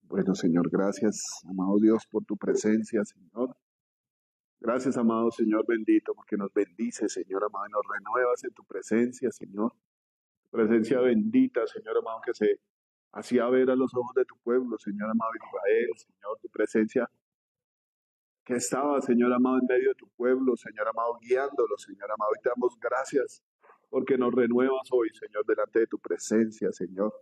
Bueno, Señor, gracias, amado Dios, por tu presencia, Señor. Gracias, amado Señor bendito, porque nos bendices, Señor amado, y nos renuevas en tu presencia, Señor. Tu presencia bendita, Señor amado, que se hacía ver a los ojos de tu pueblo, Señor amado Israel, Señor, tu presencia que estaba, Señor amado, en medio de tu pueblo, Señor amado, guiándolo, Señor amado. Y te damos gracias porque nos renuevas hoy, Señor, delante de tu presencia, Señor.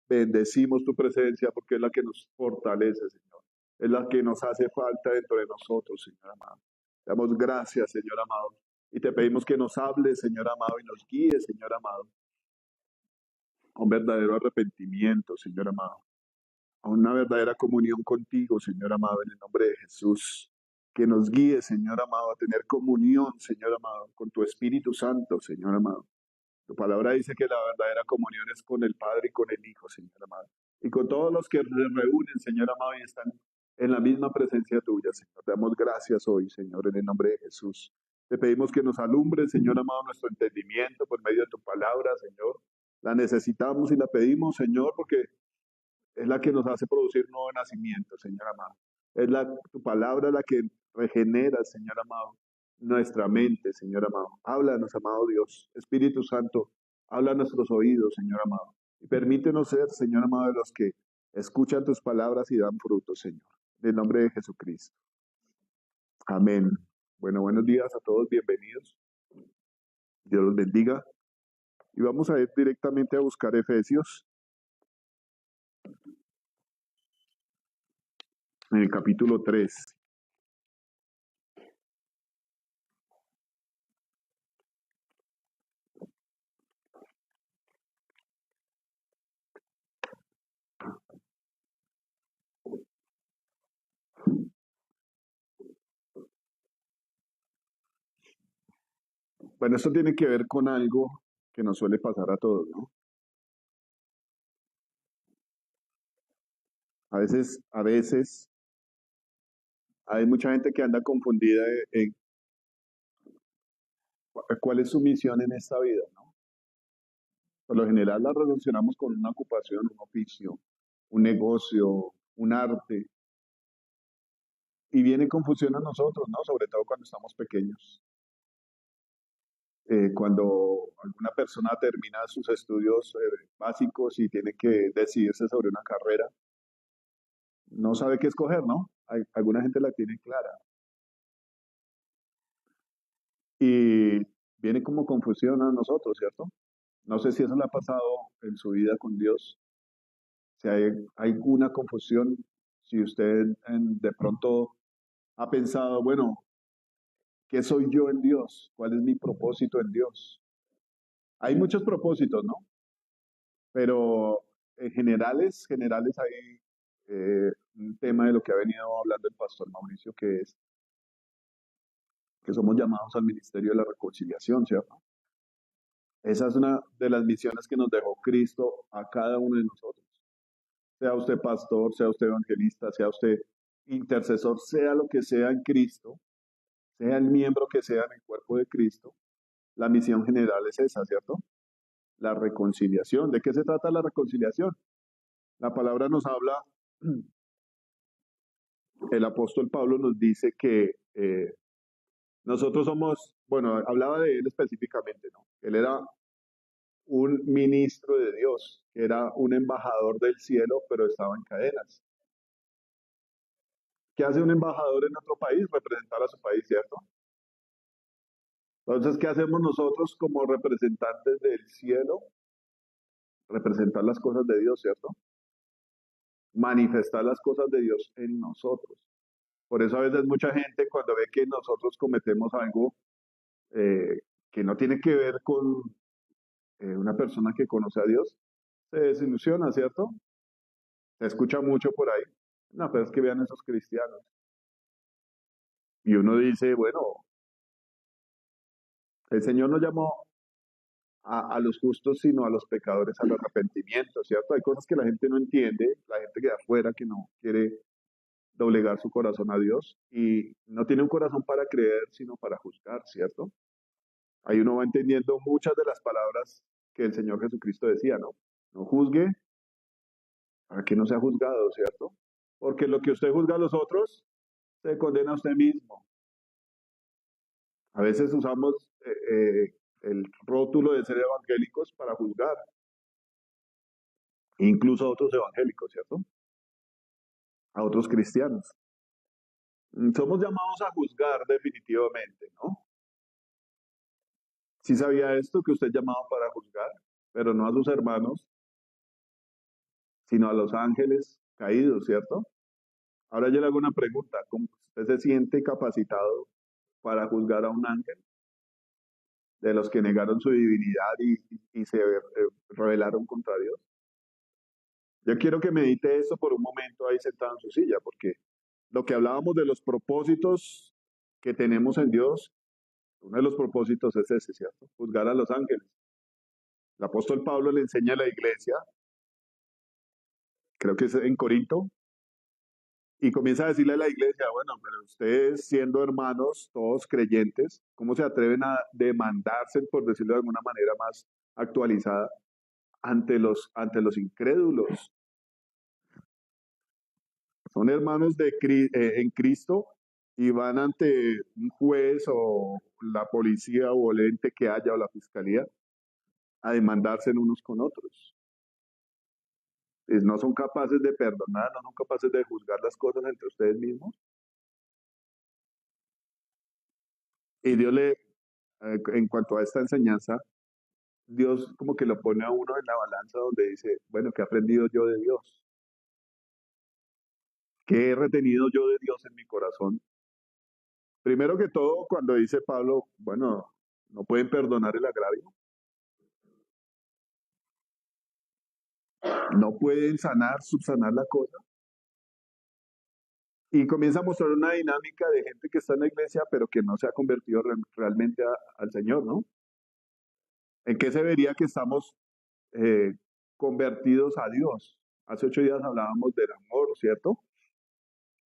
Bendecimos tu presencia porque es la que nos fortalece, Señor. Es la que nos hace falta dentro de nosotros, Señor amado. Te damos gracias, Señor amado. Y te pedimos que nos hables, Señor amado, y nos guíes, Señor amado, a un verdadero arrepentimiento, Señor amado, a una verdadera comunión contigo, Señor amado, en el nombre de Jesús. Que nos guíe, Señor amado, a tener comunión, Señor amado, con tu Espíritu Santo, Señor amado. Tu palabra dice que la verdadera comunión es con el Padre y con el Hijo, Señor amado. Y con todos los que se reúnen, Señor amado, y están en la misma presencia tuya, Señor. Te damos gracias hoy, Señor, en el nombre de Jesús. Te pedimos que nos alumbre, Señor amado, nuestro entendimiento por medio de tu palabra, Señor. La necesitamos y la pedimos, Señor, porque es la que nos hace producir nuevo nacimiento, Señor amado. Es tu palabra la que regenera, Señor amado, nuestra mente, Señor amado. Háblanos, amado Dios. Espíritu Santo, habla a nuestros oídos, Señor amado. Y permítenos ser, Señor amado, de los que escuchan tus palabras y dan fruto, Señor. En el nombre de Jesucristo. Amén. Bueno, buenos días a todos, bienvenidos. Dios los bendiga. Y vamos a ir directamente a buscar Efesios, en el capítulo 3. Bueno, esto tiene que ver con algo que nos suele pasar a todos, ¿no? A veces hay mucha gente que anda confundida en cuál es su misión en esta vida, ¿no? Por lo general la relacionamos con una ocupación, un oficio, un negocio, un arte, y viene confusión a nosotros, ¿no? Sobre todo cuando estamos pequeños. Cuando alguna persona termina sus estudios básicos y tiene que decidirse sobre una carrera, no sabe qué escoger, ¿no? Alguna gente la tiene clara. Y viene como confusión a nosotros, ¿cierto? No sé si eso le ha pasado en su vida con Dios, si hay alguna confusión, si usted de pronto ha pensado, bueno, ¿qué soy yo en Dios? ¿Cuál es mi propósito en Dios? Hay muchos propósitos, ¿no? Pero en generales hay un tema de lo que ha venido hablando el pastor Mauricio, que es que somos llamados al ministerio de la reconciliación, ¿cierto? Esa es una de las misiones que nos dejó Cristo a cada uno de nosotros. Sea usted pastor, sea usted evangelista, sea usted intercesor, sea lo que sea en Cristo, sea el miembro que sea en el cuerpo de Cristo, la misión general es esa, ¿cierto? La reconciliación. ¿De qué se trata la reconciliación? La palabra nos habla, el apóstol Pablo nos dice que nosotros somos, bueno, hablaba de él específicamente, ¿no? Él era un ministro de Dios, que era un embajador del cielo, pero estaba en cadenas. ¿Qué hace un embajador en otro país? Representar a su país, ¿cierto? Entonces, ¿qué hacemos nosotros como representantes del cielo? Representar las cosas de Dios, ¿cierto? Manifestar las cosas de Dios en nosotros. Por eso a veces mucha gente cuando ve que nosotros cometemos algo que no tiene que ver con una persona que conoce a Dios, se desilusiona, ¿cierto? Se escucha mucho por ahí. No, pero es que vean esos cristianos. Y uno dice, bueno, el Señor no llamó a los justos, sino a los pecadores al arrepentimiento, ¿cierto? Hay cosas que la gente no entiende, la gente que de afuera que no quiere doblegar su corazón a Dios y no tiene un corazón para creer, sino para juzgar, ¿cierto? Ahí uno va entendiendo muchas de las palabras que el Señor Jesucristo decía, ¿no? No juzgue para que no sea juzgado, ¿cierto? Porque lo que usted juzga a los otros, se condena a usted mismo. A veces usamos el rótulo de ser evangélicos para juzgar, incluso a otros evangélicos, ¿cierto? A otros cristianos. Somos llamados a juzgar definitivamente, ¿no? Sí sabía esto, que usted es llamado para juzgar, pero no a sus hermanos, sino a los ángeles caídos, ¿cierto? Ahora yo le hago una pregunta, ¿cómo usted se siente capacitado para juzgar a un ángel de los que negaron su divinidad y se rebelaron contra Dios? Yo quiero que medite eso por un momento ahí sentado en su silla, porque lo que hablábamos de los propósitos que tenemos en Dios, uno de los propósitos es ese, ¿cierto? Juzgar a los ángeles. El apóstol Pablo le enseña a la iglesia, creo que es en Corinto, y comienza a decirle a la iglesia, bueno, pero ustedes siendo hermanos, todos creyentes, ¿cómo se atreven a demandarse, por decirlo de alguna manera más actualizada, ante los incrédulos? Son hermanos en Cristo y van ante un juez o la policía o el ente que haya o la fiscalía a demandarse unos con otros. No son capaces de perdonar, no son capaces de juzgar las cosas entre ustedes mismos. Y Dios en cuanto a esta enseñanza, Dios como que lo pone a uno en la balanza donde dice, bueno, ¿qué he aprendido yo de Dios? ¿Qué he retenido yo de Dios en mi corazón? Primero que todo, cuando dice Pablo, bueno, no pueden perdonar el agravio, no pueden subsanar la cosa. Y comienza a mostrar una dinámica de gente que está en la iglesia, pero que no se ha convertido realmente al Señor, ¿no? ¿En qué se vería que estamos eh, convertidos a Dios? Hace 8 días hablábamos del amor, ¿cierto?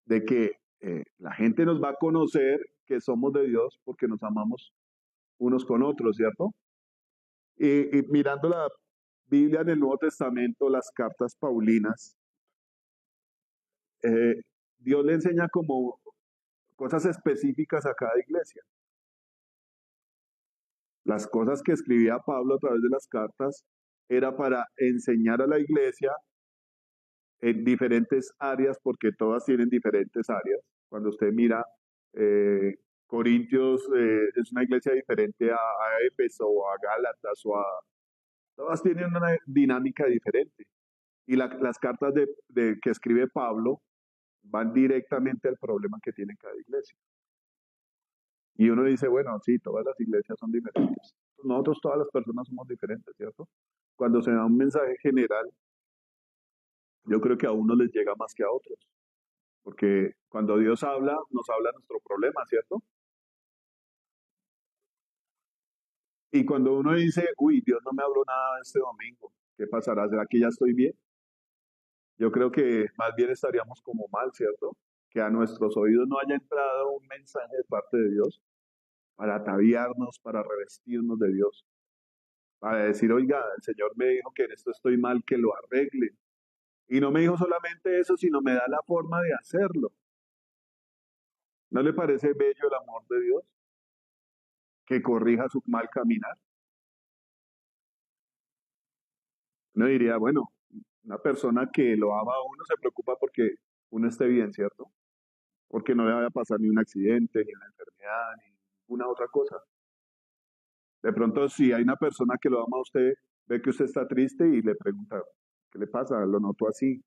De que la gente nos va a conocer que somos de Dios porque nos amamos unos con otros, ¿cierto? Y mirando la Biblia en el Nuevo Testamento, las cartas paulinas, eh, Dios le enseña como cosas específicas a cada iglesia. Las cosas que escribía Pablo a través de las cartas era para enseñar a la iglesia en diferentes áreas, porque todas tienen diferentes áreas. Cuando usted mira, eh, Corintios es una iglesia diferente a Éfeso o a Gálatas todas tienen una dinámica diferente. Y las cartas que escribe Pablo van directamente al problema que tiene cada iglesia. Y uno dice, bueno, sí, todas las iglesias son diferentes. Nosotros, todas las personas somos diferentes, ¿cierto? Cuando se da un mensaje general, yo creo que a unos les llega más que a otros. Porque cuando Dios habla, nos habla nuestro problema, ¿cierto? Y cuando uno dice, uy, Dios no me habló nada este domingo, ¿qué pasará? ¿Será que ya estoy bien? Yo creo que más bien estaríamos como mal, ¿cierto? Que a nuestros oídos no haya entrado un mensaje de parte de Dios para ataviarnos, para revestirnos de Dios, para decir, oiga, el Señor me dijo que en esto estoy mal, que lo arregle. Y no me dijo solamente eso, sino me da la forma de hacerlo. ¿No le parece bello el amor de Dios? Que corrija su mal caminar. Uno diría, bueno, una persona que lo ama a uno se preocupa porque uno esté bien, ¿cierto? Porque no le vaya a pasar ni un accidente, ni una enfermedad, ni ninguna otra cosa. De pronto, si hay una persona que lo ama a usted, ve que usted está triste y le pregunta, ¿qué le pasa? Lo noto así.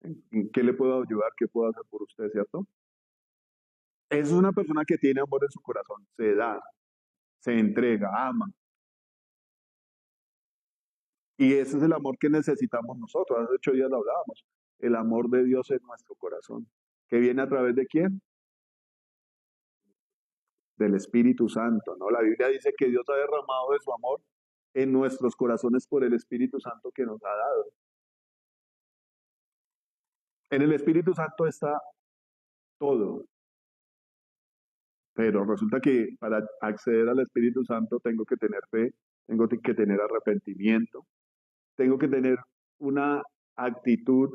¿En qué le puedo ayudar? ¿Qué puedo hacer por usted, cierto? Es una persona que tiene amor en su corazón, se da, se entrega, ama. Y ese es el amor que necesitamos nosotros. Hace 8 días lo hablábamos. El amor de Dios en nuestro corazón. ¿Que viene a través de quién? Del Espíritu Santo, ¿no? La Biblia dice que Dios ha derramado de su amor en nuestros corazones por el Espíritu Santo que nos ha dado. En el Espíritu Santo está todo. Pero resulta que para acceder al Espíritu Santo tengo que tener fe tengo que tener arrepentimiento, tengo que tener una actitud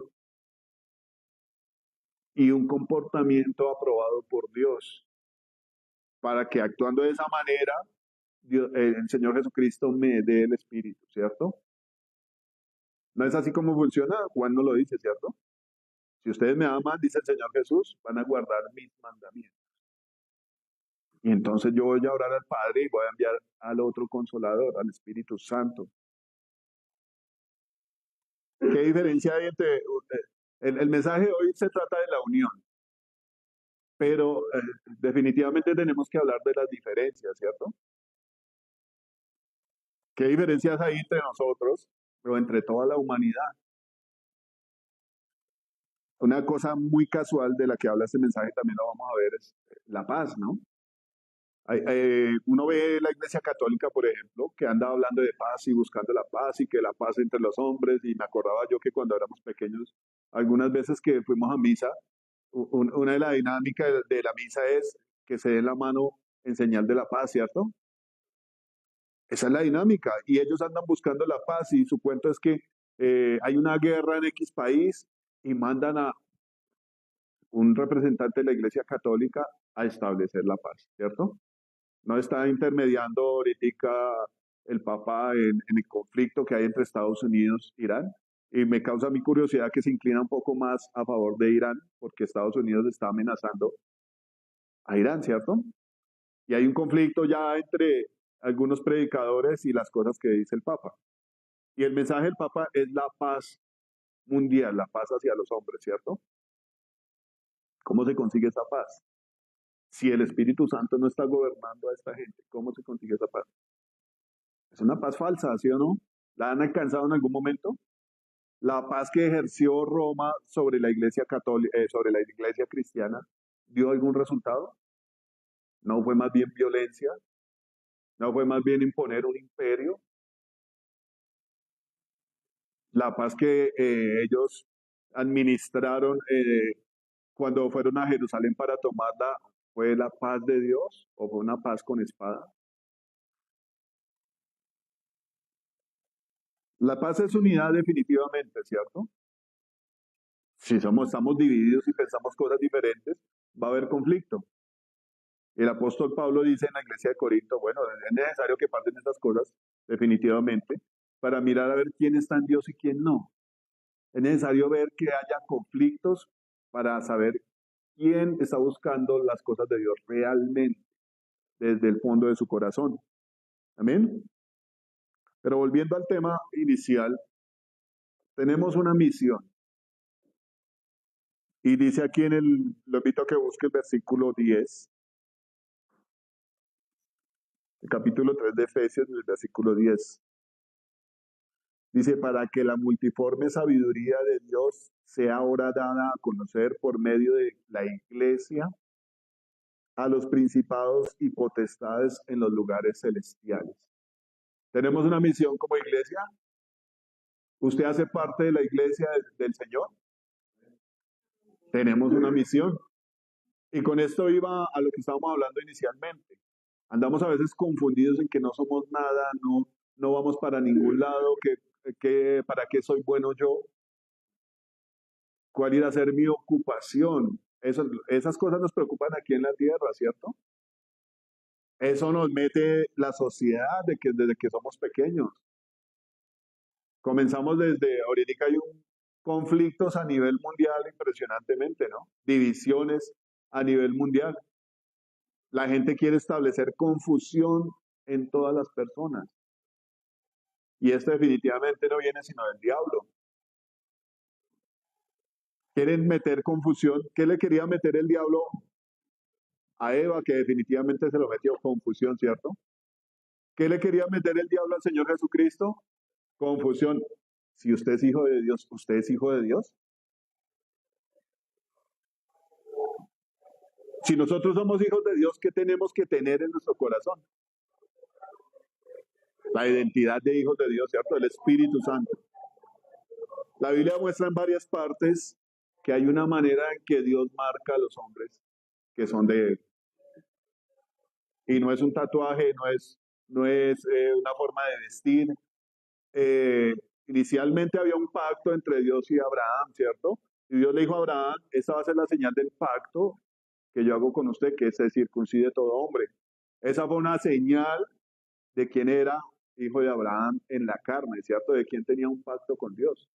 y un comportamiento aprobado por Dios, para que actuando de esa manera, el Señor Jesucristo me dé el Espíritu, ¿cierto? No es así como funciona, Juan no lo dice, ¿cierto? Si ustedes me aman, dice el Señor Jesús, van a guardar mis mandamientos. Y entonces yo voy a orar al Padre y voy a enviar al otro consolador, al Espíritu Santo. ¿Qué diferencia hay entre... el mensaje de hoy se trata de la unión, pero definitivamente tenemos que hablar de las diferencias, ¿cierto? ¿Qué diferencias hay entre nosotros, pero entre toda la humanidad? Una cosa muy casual de la que habla este mensaje también lo vamos a ver es la paz, ¿no? Uno ve la Iglesia Católica, por ejemplo, que anda hablando de paz y buscando la paz y que la paz entre los hombres. Y me acordaba yo que cuando éramos pequeños, algunas veces que fuimos a misa, una de las dinámicas de la misa es que se den la mano en señal de la paz, ¿cierto? Esa es la dinámica. Y ellos andan buscando la paz y su cuento es que hay una guerra en X país y mandan a un representante de la Iglesia Católica a establecer la paz, ¿cierto? No está intermediando ahorita el Papa en el conflicto que hay entre Estados Unidos e Irán. Y me causa mi curiosidad que se inclina un poco más a favor de Irán, porque Estados Unidos está amenazando a Irán, ¿cierto? Y hay un conflicto ya entre algunos predicadores y las cosas que dice el Papa. Y el mensaje del Papa es la paz mundial, la paz hacia los hombres, ¿cierto? ¿Cómo se consigue esa paz? Si el Espíritu Santo no está gobernando a esta gente, ¿cómo se consigue esa paz? Es una paz falsa, ¿sí o no? ¿La han alcanzado en algún momento? La paz que ejerció Roma sobre la iglesia católica, sobre la iglesia cristiana, ¿dio algún resultado? ¿No fue más bien violencia? ¿No fue más bien imponer un imperio? La paz que ellos administraron cuando fueron a Jerusalén para tomarla, ¿fue la paz de Dios o fue una paz con espada? La paz es unidad definitivamente, ¿cierto? Si estamos divididos y pensamos cosas diferentes, va a haber conflicto. El apóstol Pablo dice en la iglesia de Corinto, bueno, es necesario que pasen estas cosas, definitivamente, para mirar a ver quién está en Dios y quién no. Es necesario ver que haya conflictos para saber quién está buscando las cosas de Dios realmente, desde el fondo de su corazón. Amén. Pero volviendo al tema inicial, tenemos una misión. Y dice aquí lo invito a que busque el versículo 10, el capítulo 3 de Efesios, el versículo 10. Dice, para que la multiforme sabiduría de Dios sea ahora dada a conocer por medio de la iglesia a los principados y potestades en los lugares celestiales. Tenemos una misión como iglesia. ¿Usted hace parte de la iglesia del Señor? Tenemos una misión. Y con esto iba a lo que estábamos hablando inicialmente. Andamos a veces confundidos en que no somos nada, no vamos para ningún lado, ¿para qué soy bueno yo? ¿Cuál irá a ser mi ocupación? Esas cosas nos preocupan aquí en la tierra, ¿cierto? Eso nos mete la sociedad desde que somos pequeños. Comenzamos desde, ahorita hay conflictos a nivel mundial impresionantemente, ¿no? Divisiones a nivel mundial. La gente quiere establecer confusión en todas las personas. Y esto definitivamente no viene sino del diablo. Quieren meter confusión. ¿Qué le quería meter el diablo a Eva? Que definitivamente se lo metió confusión, ¿cierto? ¿Qué le quería meter el diablo al Señor Jesucristo? Confusión. Si usted es hijo de Dios, ¿usted es hijo de Dios? Si nosotros somos hijos de Dios, ¿qué tenemos que tener en nuestro corazón? La identidad de hijos de Dios, ¿cierto? El Espíritu Santo. La Biblia muestra en varias partes que hay una manera en que Dios marca a los hombres que son de Él. Y no es un tatuaje, no es una forma de vestir. Eh, Inicialmente había un pacto entre Dios y Abraham, ¿cierto? Y Dios le dijo a Abraham, esta va a ser la señal del pacto que yo hago con usted, que se circuncide todo hombre. Esa fue una señal de quién era hijo de Abraham en la carne, ¿cierto? De quién tenía un pacto con Dios.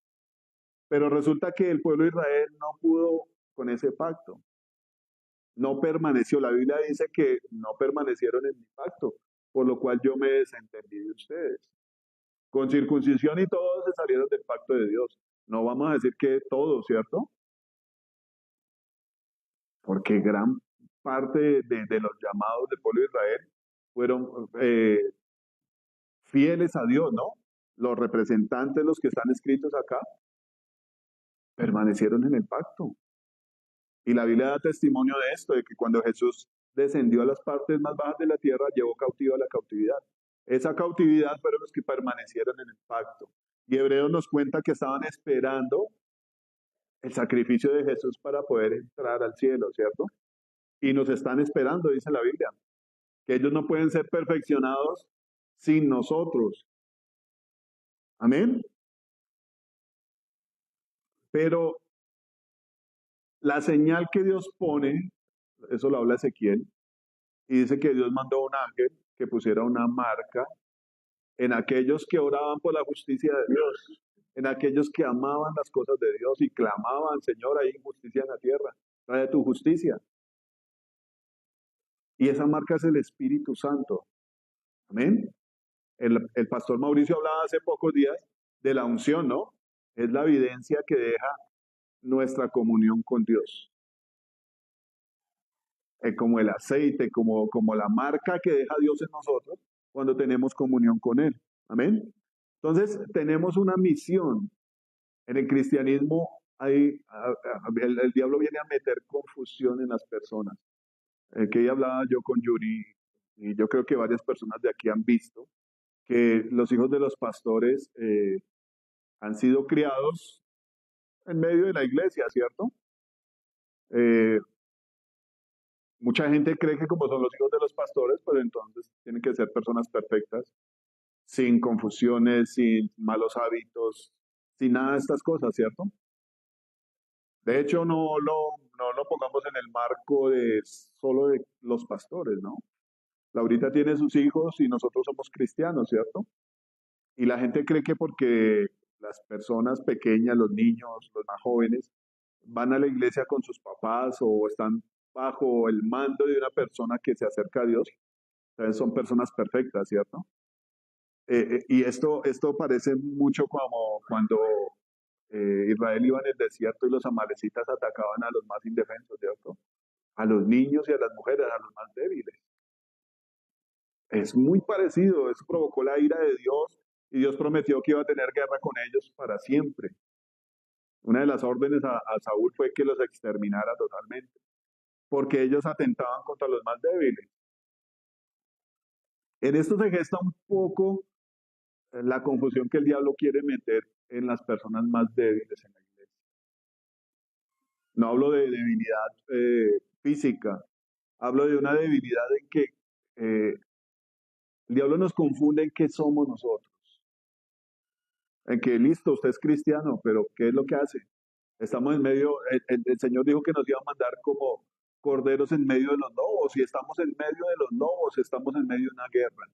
Pero resulta que el pueblo de Israel no pudo con ese pacto. No permaneció. La Biblia dice que no permanecieron en mi pacto, por lo cual yo me desentendí de ustedes. Con circuncisión y todos se salieron del pacto de Dios. No vamos a decir que todos, ¿cierto? Porque gran parte de los llamados del pueblo de Israel fueron fieles a Dios, ¿no? Los representantes, los que están escritos acá, permanecieron en el pacto. Y la Biblia da testimonio de esto, de que cuando Jesús descendió a las partes más bajas de la tierra, llevó cautiva la cautividad. Esa cautividad fueron los que permanecieron en el pacto. Y Hebreos nos cuenta que estaban esperando el sacrificio de Jesús para poder entrar al cielo, ¿cierto? Y nos están esperando, dice la Biblia, que ellos no pueden ser perfeccionados sin nosotros. Amén. Pero la señal que Dios pone, eso lo habla Ezequiel, y dice que Dios mandó a un ángel que pusiera una marca en aquellos que oraban por la justicia de Dios, en aquellos que amaban las cosas de Dios y clamaban, Señor, hay injusticia en la tierra, trae tu justicia. Y esa marca es el Espíritu Santo. Amén. El pastor Mauricio hablaba hace pocos días de la unción, ¿no? Es la evidencia que deja nuestra comunión con Dios. Como el aceite, como la marca que deja Dios en nosotros cuando tenemos comunión con Él. Amén. Entonces, tenemos una misión. En el cristianismo el diablo viene a meter confusión en las personas. Que ya hablaba yo con Yuri, y yo creo que varias personas de aquí han visto que los hijos de los pastores han sido criados en medio de la iglesia, ¿cierto? Mucha gente cree que como son los hijos de los pastores, pues entonces tienen que ser personas perfectas, sin confusiones, sin malos hábitos, sin nada de estas cosas, ¿cierto? De hecho, no lo pongamos en el marco de solo de los pastores, ¿no? Laurita tiene sus hijos y nosotros somos cristianos, ¿cierto? Y la gente cree que porque las personas pequeñas, los niños, los más jóvenes, van a la iglesia con sus papás o están bajo el mando de una persona que se acerca a Dios, entonces son personas perfectas, ¿cierto? Y esto parece mucho como cuando Israel iba en el desierto y los amalecitas atacaban a los más indefensos, ¿cierto? A los niños y a las mujeres, a los más débiles. Es muy parecido, eso provocó la ira de Dios y Dios prometió que iba a tener guerra con ellos para siempre. Una de las órdenes a Saúl fue que los exterminara totalmente, porque ellos atentaban contra los más débiles. En esto se gesta un poco la confusión que el diablo quiere meter en las personas más débiles en la iglesia. No hablo de debilidad física, hablo de una debilidad en que el diablo nos confunde en qué somos nosotros. En que listo, usted es cristiano, pero ¿qué es lo que hace? Estamos en medio, el Señor dijo que nos iba a mandar como corderos en medio de los lobos, y estamos en medio de los lobos, estamos en medio de una guerra.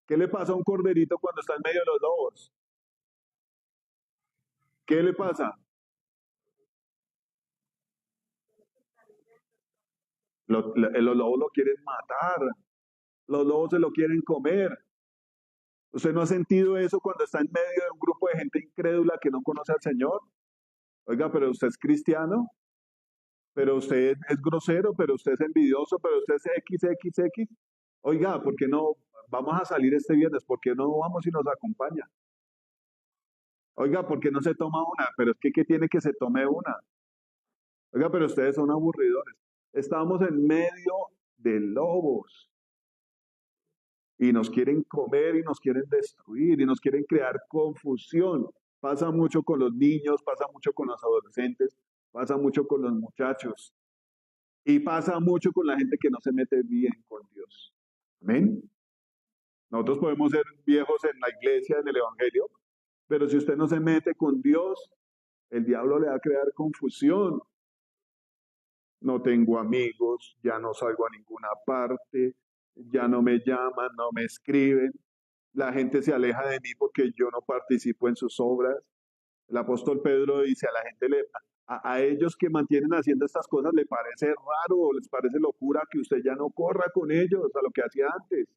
¿Qué le pasa a un corderito cuando está en medio de los lobos? ¿Qué le pasa? Los lobos lo quieren matar, los lobos se lo quieren comer. ¿Usted no ha sentido eso cuando está en medio de un grupo de gente incrédula que no conoce al Señor? Oiga, pero usted es cristiano, pero usted es grosero, pero usted es envidioso, pero usted es XXX. Oiga, ¿por qué no vamos a salir este viernes? ¿Por qué no vamos y nos acompaña? Oiga, ¿por qué no se toma una? Pero es que ¿qué tiene que se tome una? Oiga, pero ustedes son aburridores. Estamos en medio de lobos y nos quieren comer y nos quieren destruir y nos quieren crear confusión. Pasa mucho con los niños, pasa mucho con los adolescentes, pasa mucho con los muchachos y pasa mucho con la gente que no se mete bien con Dios. Amén. Nosotros podemos ser viejos en la iglesia, en el evangelio, pero si usted no se mete con Dios, el diablo le va a crear confusión. No tengo amigos, ya no salgo a ninguna parte, ya no me llaman, no me escriben. La gente se aleja de mí porque yo no participo en sus obras. El apóstol Pedro dice a la gente, a ellos que mantienen haciendo estas cosas, le parece raro, les parece locura que usted ya no corra con ellos a lo que hacía antes.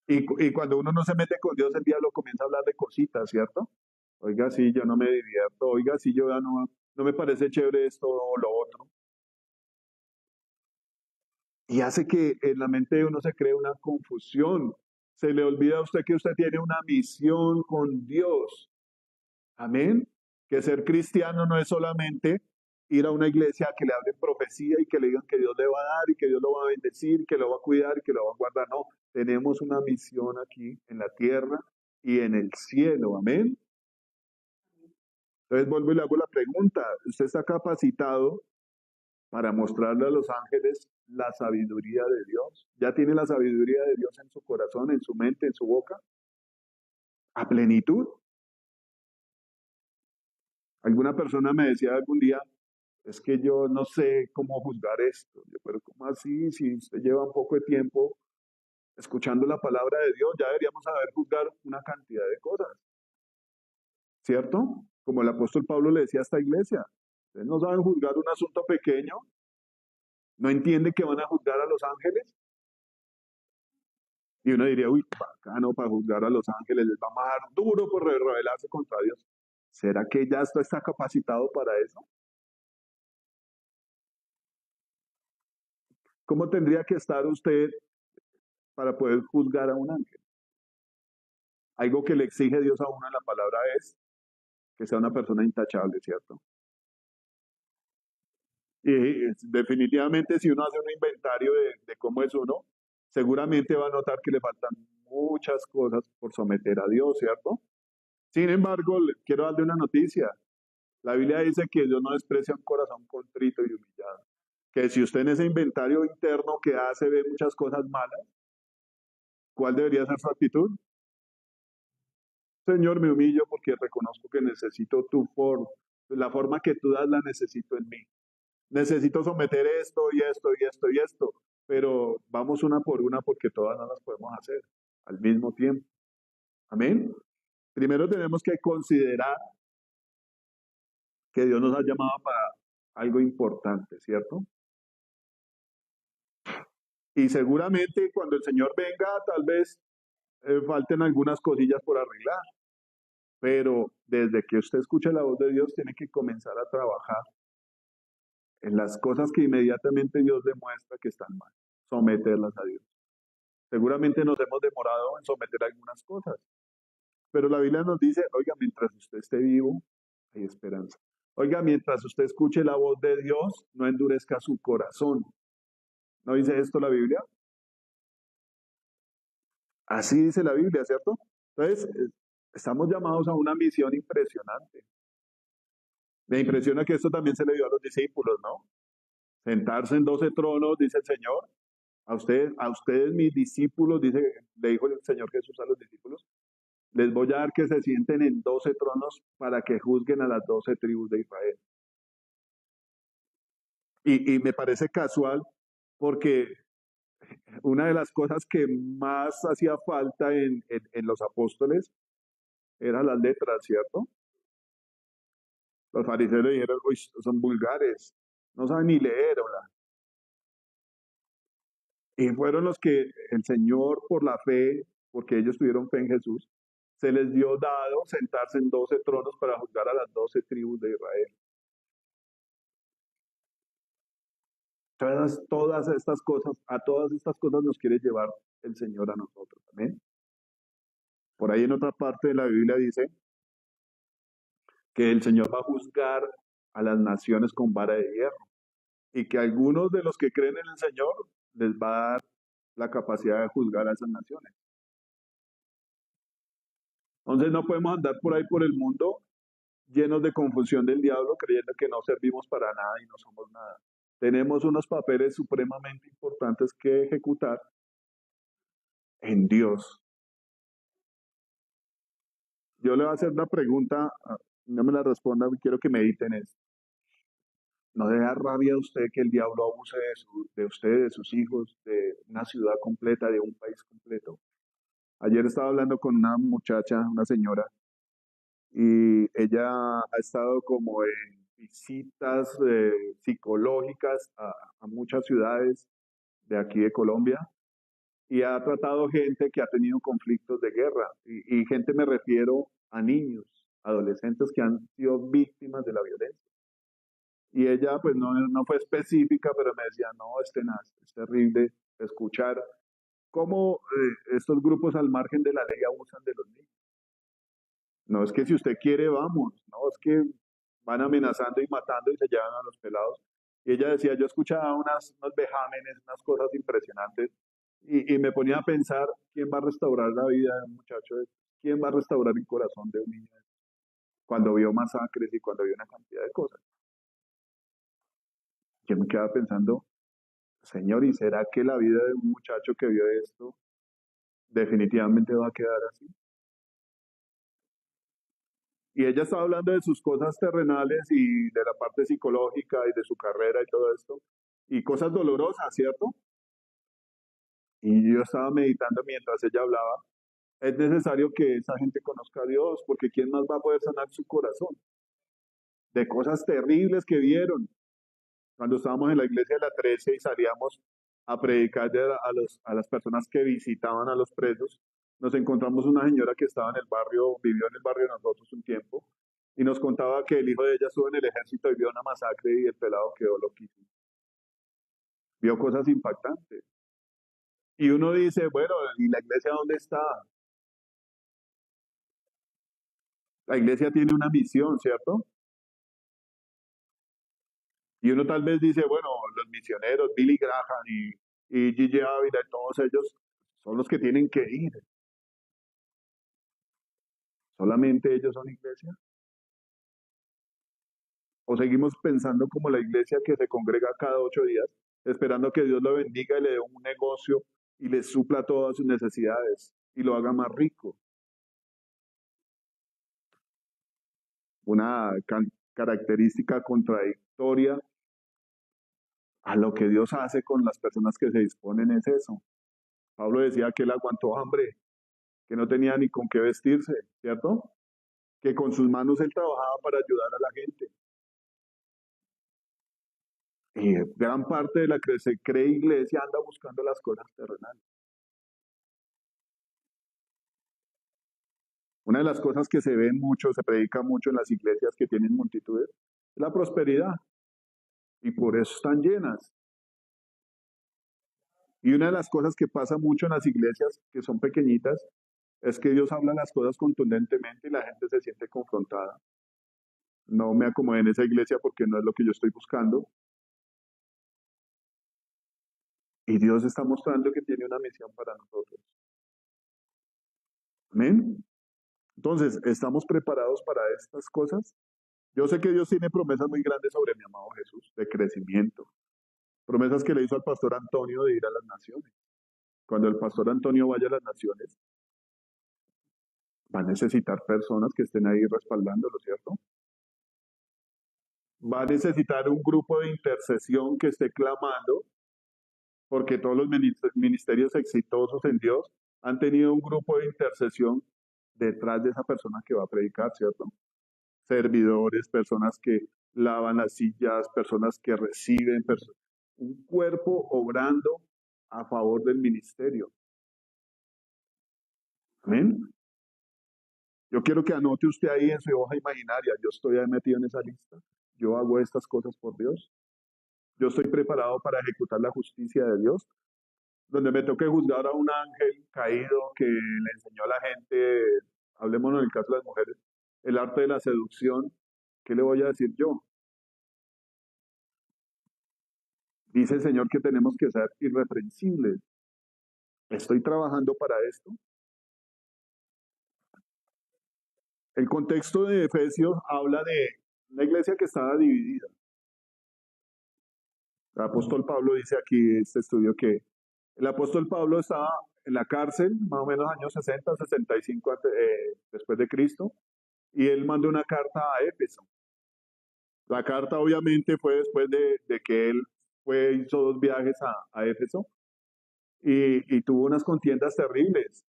Y cuando uno no se mete con Dios, el diablo comienza a hablar de cositas, ¿cierto? Oiga, sí, yo no me divierto. Oiga, sí, yo ya no me parece chévere esto o lo otro. Y hace que en la mente de uno se cree una confusión. Se le olvida a usted que usted tiene una misión con Dios. Amén. Que ser cristiano no es solamente ir a una iglesia a que le hablen profecía y que le digan que Dios le va a dar y que Dios lo va a bendecir, que lo va a cuidar y que lo va a guardar. No, tenemos una misión aquí en la tierra y en el cielo. Amén. Entonces vuelvo y le hago la pregunta. ¿Usted está capacitado para mostrarle a los ángeles la sabiduría de Dios? ¿Ya tiene la sabiduría de Dios en su corazón, en su mente, en su boca? ¿A plenitud? Alguna persona me decía algún día, es que yo no sé cómo juzgar esto. Yo, pero ¿cómo así? Si usted lleva un poco de tiempo escuchando la palabra de Dios, ya deberíamos saber juzgar una cantidad de cosas, ¿cierto? Como el apóstol Pablo le decía a esta iglesia, ustedes no saben juzgar un asunto pequeño, no entienden que van a juzgar a los ángeles. Y uno diría, uy, bacano para juzgar a los ángeles, les vamos a dar duro por rebelarse contra Dios. ¿Será que ya está capacitado para eso? ¿Cómo tendría que estar usted para poder juzgar a un ángel? Algo que le exige Dios a uno en la palabra es que sea una persona intachable, ¿cierto? Y definitivamente si uno hace un inventario de cómo es uno, seguramente va a notar que le faltan muchas cosas por someter a Dios, ¿cierto? Sin embargo, quiero darle una noticia. La Biblia dice que Dios no desprecia un corazón contrito y humillado. Que si usted en ese inventario interno que hace ve muchas cosas malas, ¿cuál debería ser su actitud? Señor, me humillo porque reconozco que necesito tu forma. La forma que tú das la necesito en mí. Necesito someter esto y esto y esto y esto, pero vamos una por una porque todas no las podemos hacer al mismo tiempo. Amén. Primero tenemos que considerar que Dios nos ha llamado para algo importante, ¿cierto? Y seguramente cuando el Señor venga, tal vez falten algunas cosillas por arreglar, pero desde que usted escuche la voz de Dios, tiene que comenzar a trabajar en las cosas que inmediatamente Dios demuestra que están mal, someterlas a Dios. Seguramente nos hemos demorado en someter algunas cosas, pero la Biblia nos dice, oiga, mientras usted esté vivo, hay esperanza. Oiga, mientras usted escuche la voz de Dios, no endurezca su corazón. ¿No dice esto la Biblia? Así dice la Biblia, ¿cierto? Entonces, estamos llamados a una misión impresionante. Me impresiona que esto también se le dio a los discípulos, ¿no? Sentarse en 12 tronos, dice el Señor. A ustedes, mis discípulos, le dijo el Señor Jesús a los discípulos, les voy a dar que se sienten en 12 tronos para que juzguen a las 12 tribus de Israel. Y me parece casual porque una de las cosas que más hacía falta en los apóstoles eran las letras, ¿cierto? Los fariseos le dijeron, uy, son vulgares, no saben ni leer, ¿verdad? Y fueron los que el Señor, por la fe, porque ellos tuvieron fe en Jesús, se les dio dado sentarse en 12 tronos para juzgar a las 12 tribus de Israel. Todas estas cosas, a todas estas cosas nos quiere llevar el Señor a nosotros. Amén. Por ahí en otra parte de la Biblia dice que el Señor va a juzgar a las naciones con vara de hierro y que algunos de los que creen en el Señor les va a dar la capacidad de juzgar a esas naciones. Entonces no podemos andar por ahí por el mundo llenos de confusión del diablo creyendo que no servimos para nada y no somos nada. Tenemos unos papeles supremamente importantes que ejecutar en Dios. Yo le voy a hacer una pregunta, no me la responda, quiero que mediten esto. ¿No le da rabia a usted que el diablo abuse de usted, de sus hijos, de una ciudad completa, de un país completo? Ayer estaba hablando con una muchacha, una señora, y ella ha estado como en visitas psicológicas a muchas ciudades de aquí de Colombia y ha tratado gente que ha tenido conflictos de guerra. Y gente me refiero a niños, adolescentes que han sido víctimas de la violencia. Y ella pues no fue específica, pero me decía, no, es tenaz, es terrible escuchar cómo estos grupos al margen de la ley abusan de los niños. No es que si usted quiere, vamos, no, es que van amenazando y matando y se llevan a los pelados. Y ella decía, yo escuchaba unos vejámenes, unas cosas impresionantes, y me ponía a pensar, ¿quién va a restaurar la vida de un muchacho? ¿Quién va a restaurar el corazón de un niño? Cuando vio masacres y cuando vio una cantidad de cosas. Yo me quedaba pensando, Señor, ¿y será que la vida de un muchacho que vio esto definitivamente va a quedar así? Y ella estaba hablando de sus cosas terrenales y de la parte psicológica y de su carrera y todo esto, y cosas dolorosas, ¿cierto? Y yo estaba meditando mientras ella hablaba, es necesario que esa gente conozca a Dios, porque ¿quién más va a poder sanar su corazón? De cosas terribles que vieron. Cuando estábamos en la iglesia de la 13 y salíamos a predicar a las personas que visitaban a los presos, nos encontramos una señora que estaba en el barrio, vivió en el barrio de nosotros un tiempo, y nos contaba que el hijo de ella estuvo en el ejército y vio una masacre y el pelado quedó loquísimo. Vio cosas impactantes. Y uno dice, bueno, ¿y la iglesia dónde está? La iglesia tiene una misión, ¿cierto? Y uno tal vez dice, bueno, los misioneros, Billy Graham y Gigi Ávila y todos ellos son los que tienen que ir. ¿Solamente ellos son iglesia? ¿O seguimos pensando como la iglesia que se congrega cada 8 días, esperando que Dios lo bendiga y le dé un negocio y le supla todas sus necesidades y lo haga más rico? Una característica contradictoria a lo que Dios hace con las personas que se disponen es eso. Pablo decía que él aguantó hambre, que no tenía ni con qué vestirse, ¿cierto? Que con sus manos él trabajaba para ayudar a la gente. Y gran parte de la que se cree iglesia anda buscando las cosas terrenales. Una de las cosas que se ven mucho, se predica mucho en las iglesias que tienen multitudes, es la prosperidad. Y por eso están llenas. Y una de las cosas que pasa mucho en las iglesias que son pequeñitas es que Dios habla las cosas contundentemente y la gente se siente confrontada. No me acomodé en esa iglesia porque no es lo que yo estoy buscando. Y Dios está mostrando que tiene una misión para nosotros. Amén. Entonces, ¿estamos preparados para estas cosas? Yo sé que Dios tiene promesas muy grandes sobre mi amado Jesús, de crecimiento. Promesas que le hizo al pastor Antonio de ir a las naciones. Cuando el pastor Antonio vaya a las naciones, va a necesitar personas que estén ahí respaldándolo, ¿cierto? Va a necesitar un grupo de intercesión que esté clamando, porque todos los ministerios exitosos en Dios han tenido un grupo de intercesión detrás de esa persona que va a predicar, ¿cierto? Servidores, personas que lavan las sillas, personas que reciben, un cuerpo obrando a favor del ministerio. Amén. Yo quiero que anote usted ahí en su hoja imaginaria, yo estoy ahí metido en esa lista, yo hago estas cosas por Dios, yo estoy preparado para ejecutar la justicia de Dios, donde me toque juzgar a un ángel caído que le enseñó a la gente, hablemos en el caso de las mujeres, el arte de la seducción. ¿Qué le voy a decir yo? Dice el Señor que tenemos que ser irreprensibles. ¿Estoy trabajando para esto? El contexto de Efesios habla de una iglesia que estaba dividida. El apóstol Pablo dice aquí, este estudio, que el apóstol Pablo estaba en la cárcel, más o menos años 60, 65 después de Cristo, y él mandó una carta a Éfeso. La carta obviamente fue después de que él hizo 2 viajes a Éfeso y tuvo unas contiendas terribles.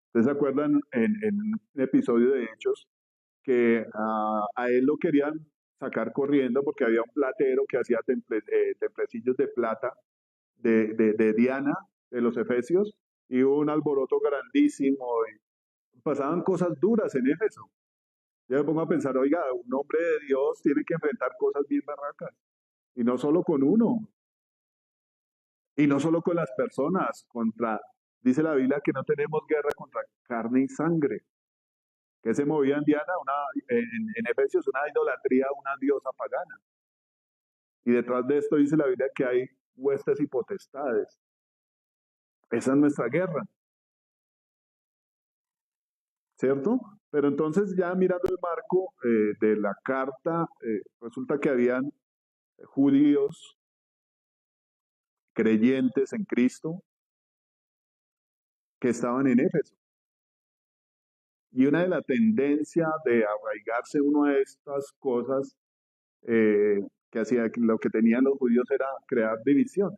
¿Ustedes se acuerdan en un episodio de Hechos que a él lo querían sacar corriendo porque había un platero que hacía templecillos de plata de Diana, de los Efesios, y hubo un alboroto grandísimo, y pasaban cosas duras en Éfeso. Yo me pongo a pensar, oiga, un hombre de Dios tiene que enfrentar cosas bien barracas, y no solo con uno, y no solo con las personas, dice la Biblia que no tenemos guerra contra carne y sangre, que se movía en Diana, en Efesios, una idolatría, una diosa pagana. Y detrás de esto dice la Biblia que hay huestes y potestades. Esa es nuestra guerra, ¿cierto? Pero entonces ya mirando el marco de la carta, resulta que habían judíos creyentes en Cristo que estaban en Éfeso. Y una de las tendencias de arraigarse uno a estas cosas eh, lo que tenían los judíos era crear división.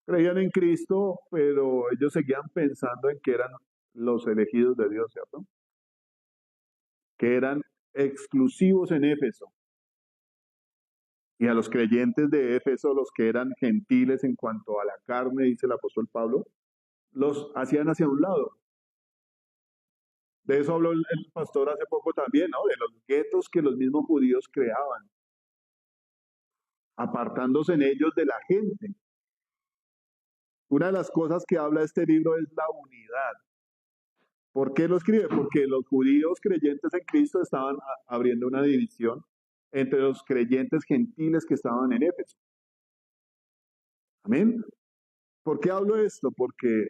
Creían en Cristo, pero ellos seguían pensando en que eran los elegidos de Dios, ¿cierto? Que eran exclusivos en Éfeso. Y a los creyentes de Éfeso, los que eran gentiles en cuanto a la carne, dice el apóstol Pablo, los hacían hacia un lado. De eso habló el pastor hace poco también, ¿no? De los guetos que los mismos judíos creaban, apartándose en ellos de la gente. Una de las cosas que habla este libro es la unidad. ¿Por qué lo escribe? Porque los judíos creyentes en Cristo estaban abriendo una división entre los creyentes gentiles que estaban en Éfeso. Amén. ¿Por qué hablo esto? Porque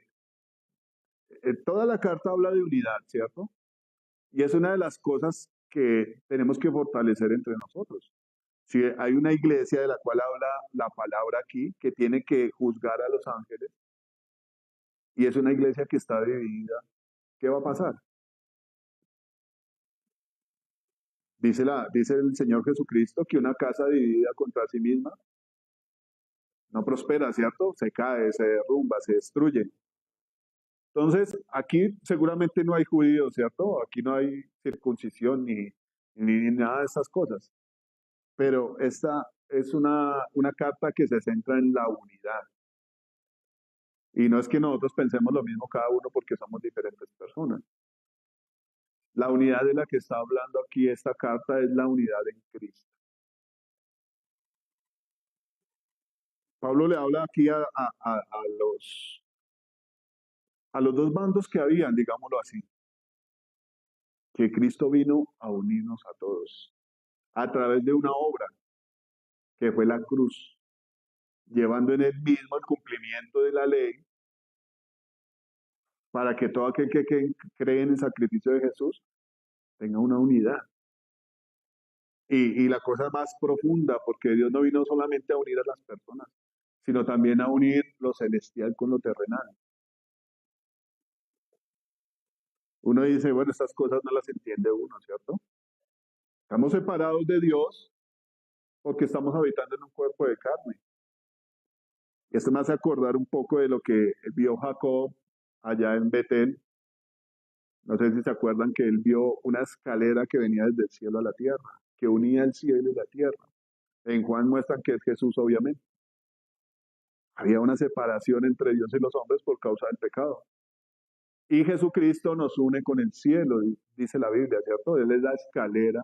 toda la carta habla de unidad, ¿cierto? Y es una de las cosas que tenemos que fortalecer entre nosotros. Si hay una iglesia de la cual habla la palabra aquí, que tiene que juzgar a los ángeles, y es una iglesia que está dividida, ¿qué va a pasar? Dice el Señor Jesucristo que una casa dividida contra sí misma no prospera, ¿cierto? Se cae, se derrumba, se destruye. Entonces, aquí seguramente no hay judíos, ¿cierto? Aquí no hay circuncisión ni nada de esas cosas. Pero esta es una carta que se centra en la unidad. Y no es que nosotros pensemos lo mismo cada uno porque somos diferentes personas. La unidad de la que está hablando aquí esta carta es la unidad en Cristo. Pablo le habla aquí a los dos bandos que habían, digámoslo así, que Cristo vino a unirnos a todos a través de una obra que fue la cruz, llevando en él mismo el cumplimiento de la ley para que todo aquel que cree en el sacrificio de Jesús tenga una unidad. Y la cosa más profunda, porque Dios no vino solamente a unir a las personas, sino también a unir lo celestial con lo terrenal. Uno dice, bueno, estas cosas no las entiende uno, ¿cierto? Estamos separados de Dios porque estamos habitando en un cuerpo de carne. Y esto me hace acordar un poco de lo que vio Jacob allá en Betel. No sé si se acuerdan que él vio una escalera que venía desde el cielo a la tierra, que unía el cielo y la tierra. En Juan muestran que es Jesús, obviamente. Había una separación entre Dios y los hombres por causa del pecado. Y Jesucristo nos une con el cielo, dice la Biblia, ¿cierto? Él es la escalera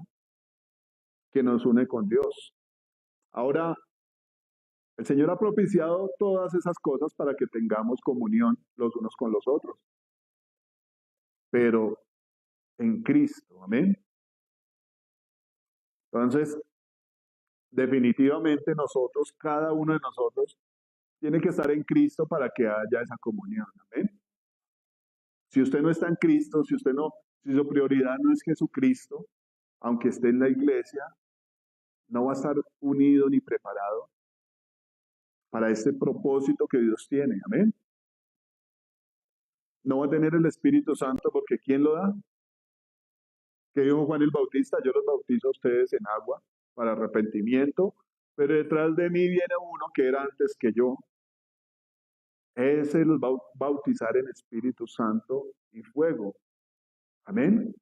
que nos une con Dios. Ahora, el Señor ha propiciado todas esas cosas para que tengamos comunión los unos con los otros. Pero en Cristo, amén. Entonces, definitivamente nosotros, cada uno de nosotros, tiene que estar en Cristo para que haya esa comunión, amén. Si usted no está en Cristo, si su prioridad no es Jesucristo, aunque esté en la iglesia, no va a estar unido ni preparado para este propósito que Dios tiene, amén. No va a tener el Espíritu Santo porque ¿quién lo da? ¿Qué dijo Juan el Bautista? Yo los bautizo a ustedes en agua para arrepentimiento, pero detrás de mí viene uno que era antes que yo. Ese los va a bautizar en Espíritu Santo y fuego. Amén.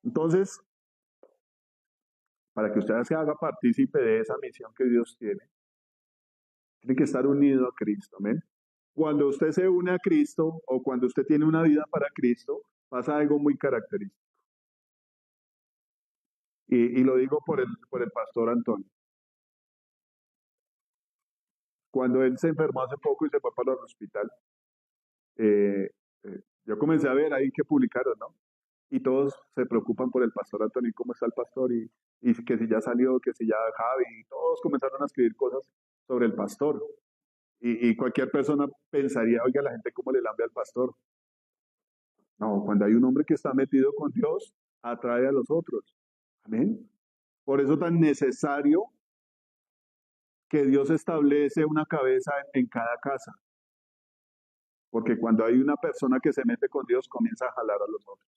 Entonces, para que usted se haga partícipe de esa misión que Dios tiene que estar unido a Cristo. Amén. Cuando usted se une a Cristo o cuando usted tiene una vida para Cristo, pasa algo muy característico. Y lo digo por el pastor Antonio. Cuando él se enfermó hace poco y se fue para el hospital, eh, yo comencé a ver ahí que publicaron, ¿no? Y todos se preocupan por el pastor Antonio, cómo está el pastor, y que si ya salió, que si ya Javi, y todos comenzaron a escribir cosas sobre el pastor. Y cualquier persona pensaría, oiga, la gente cómo le lambe al pastor. No, cuando hay un hombre que está metido con Dios, atrae a los otros. Amén. Por eso tan necesario que Dios establece una cabeza en cada casa. Porque cuando hay una persona que se mete con Dios, comienza a jalar a los otros.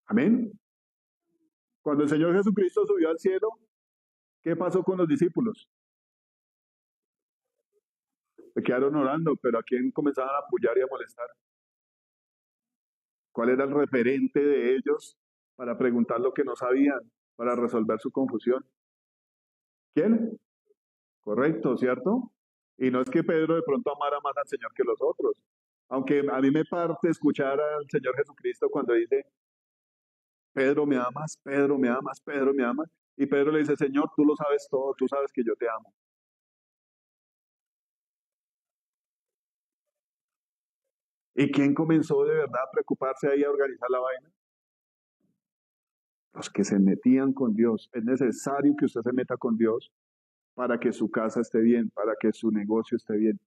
Amén. Cuando el Señor Jesucristo subió al cielo, ¿qué pasó con los discípulos? Se quedaron orando, pero ¿a quién comenzaban a apoyar y a molestar? ¿Cuál era el referente de ellos para preguntar lo que no sabían, para resolver su confusión? ¿Quién? Correcto, ¿cierto? Y no es que Pedro de pronto amara más al Señor que los otros. Aunque a mí me parte escuchar al Señor Jesucristo cuando dice, Pedro, me amas, Pedro, me amas, Pedro, me amas. Y Pedro le dice, Señor, tú lo sabes todo, tú sabes que yo te amo. ¿Y quién comenzó de verdad a preocuparse ahí a organizar la vaina? Los que se metían con Dios. Es necesario que usted se meta con Dios para que su casa esté bien, para que su negocio esté bien,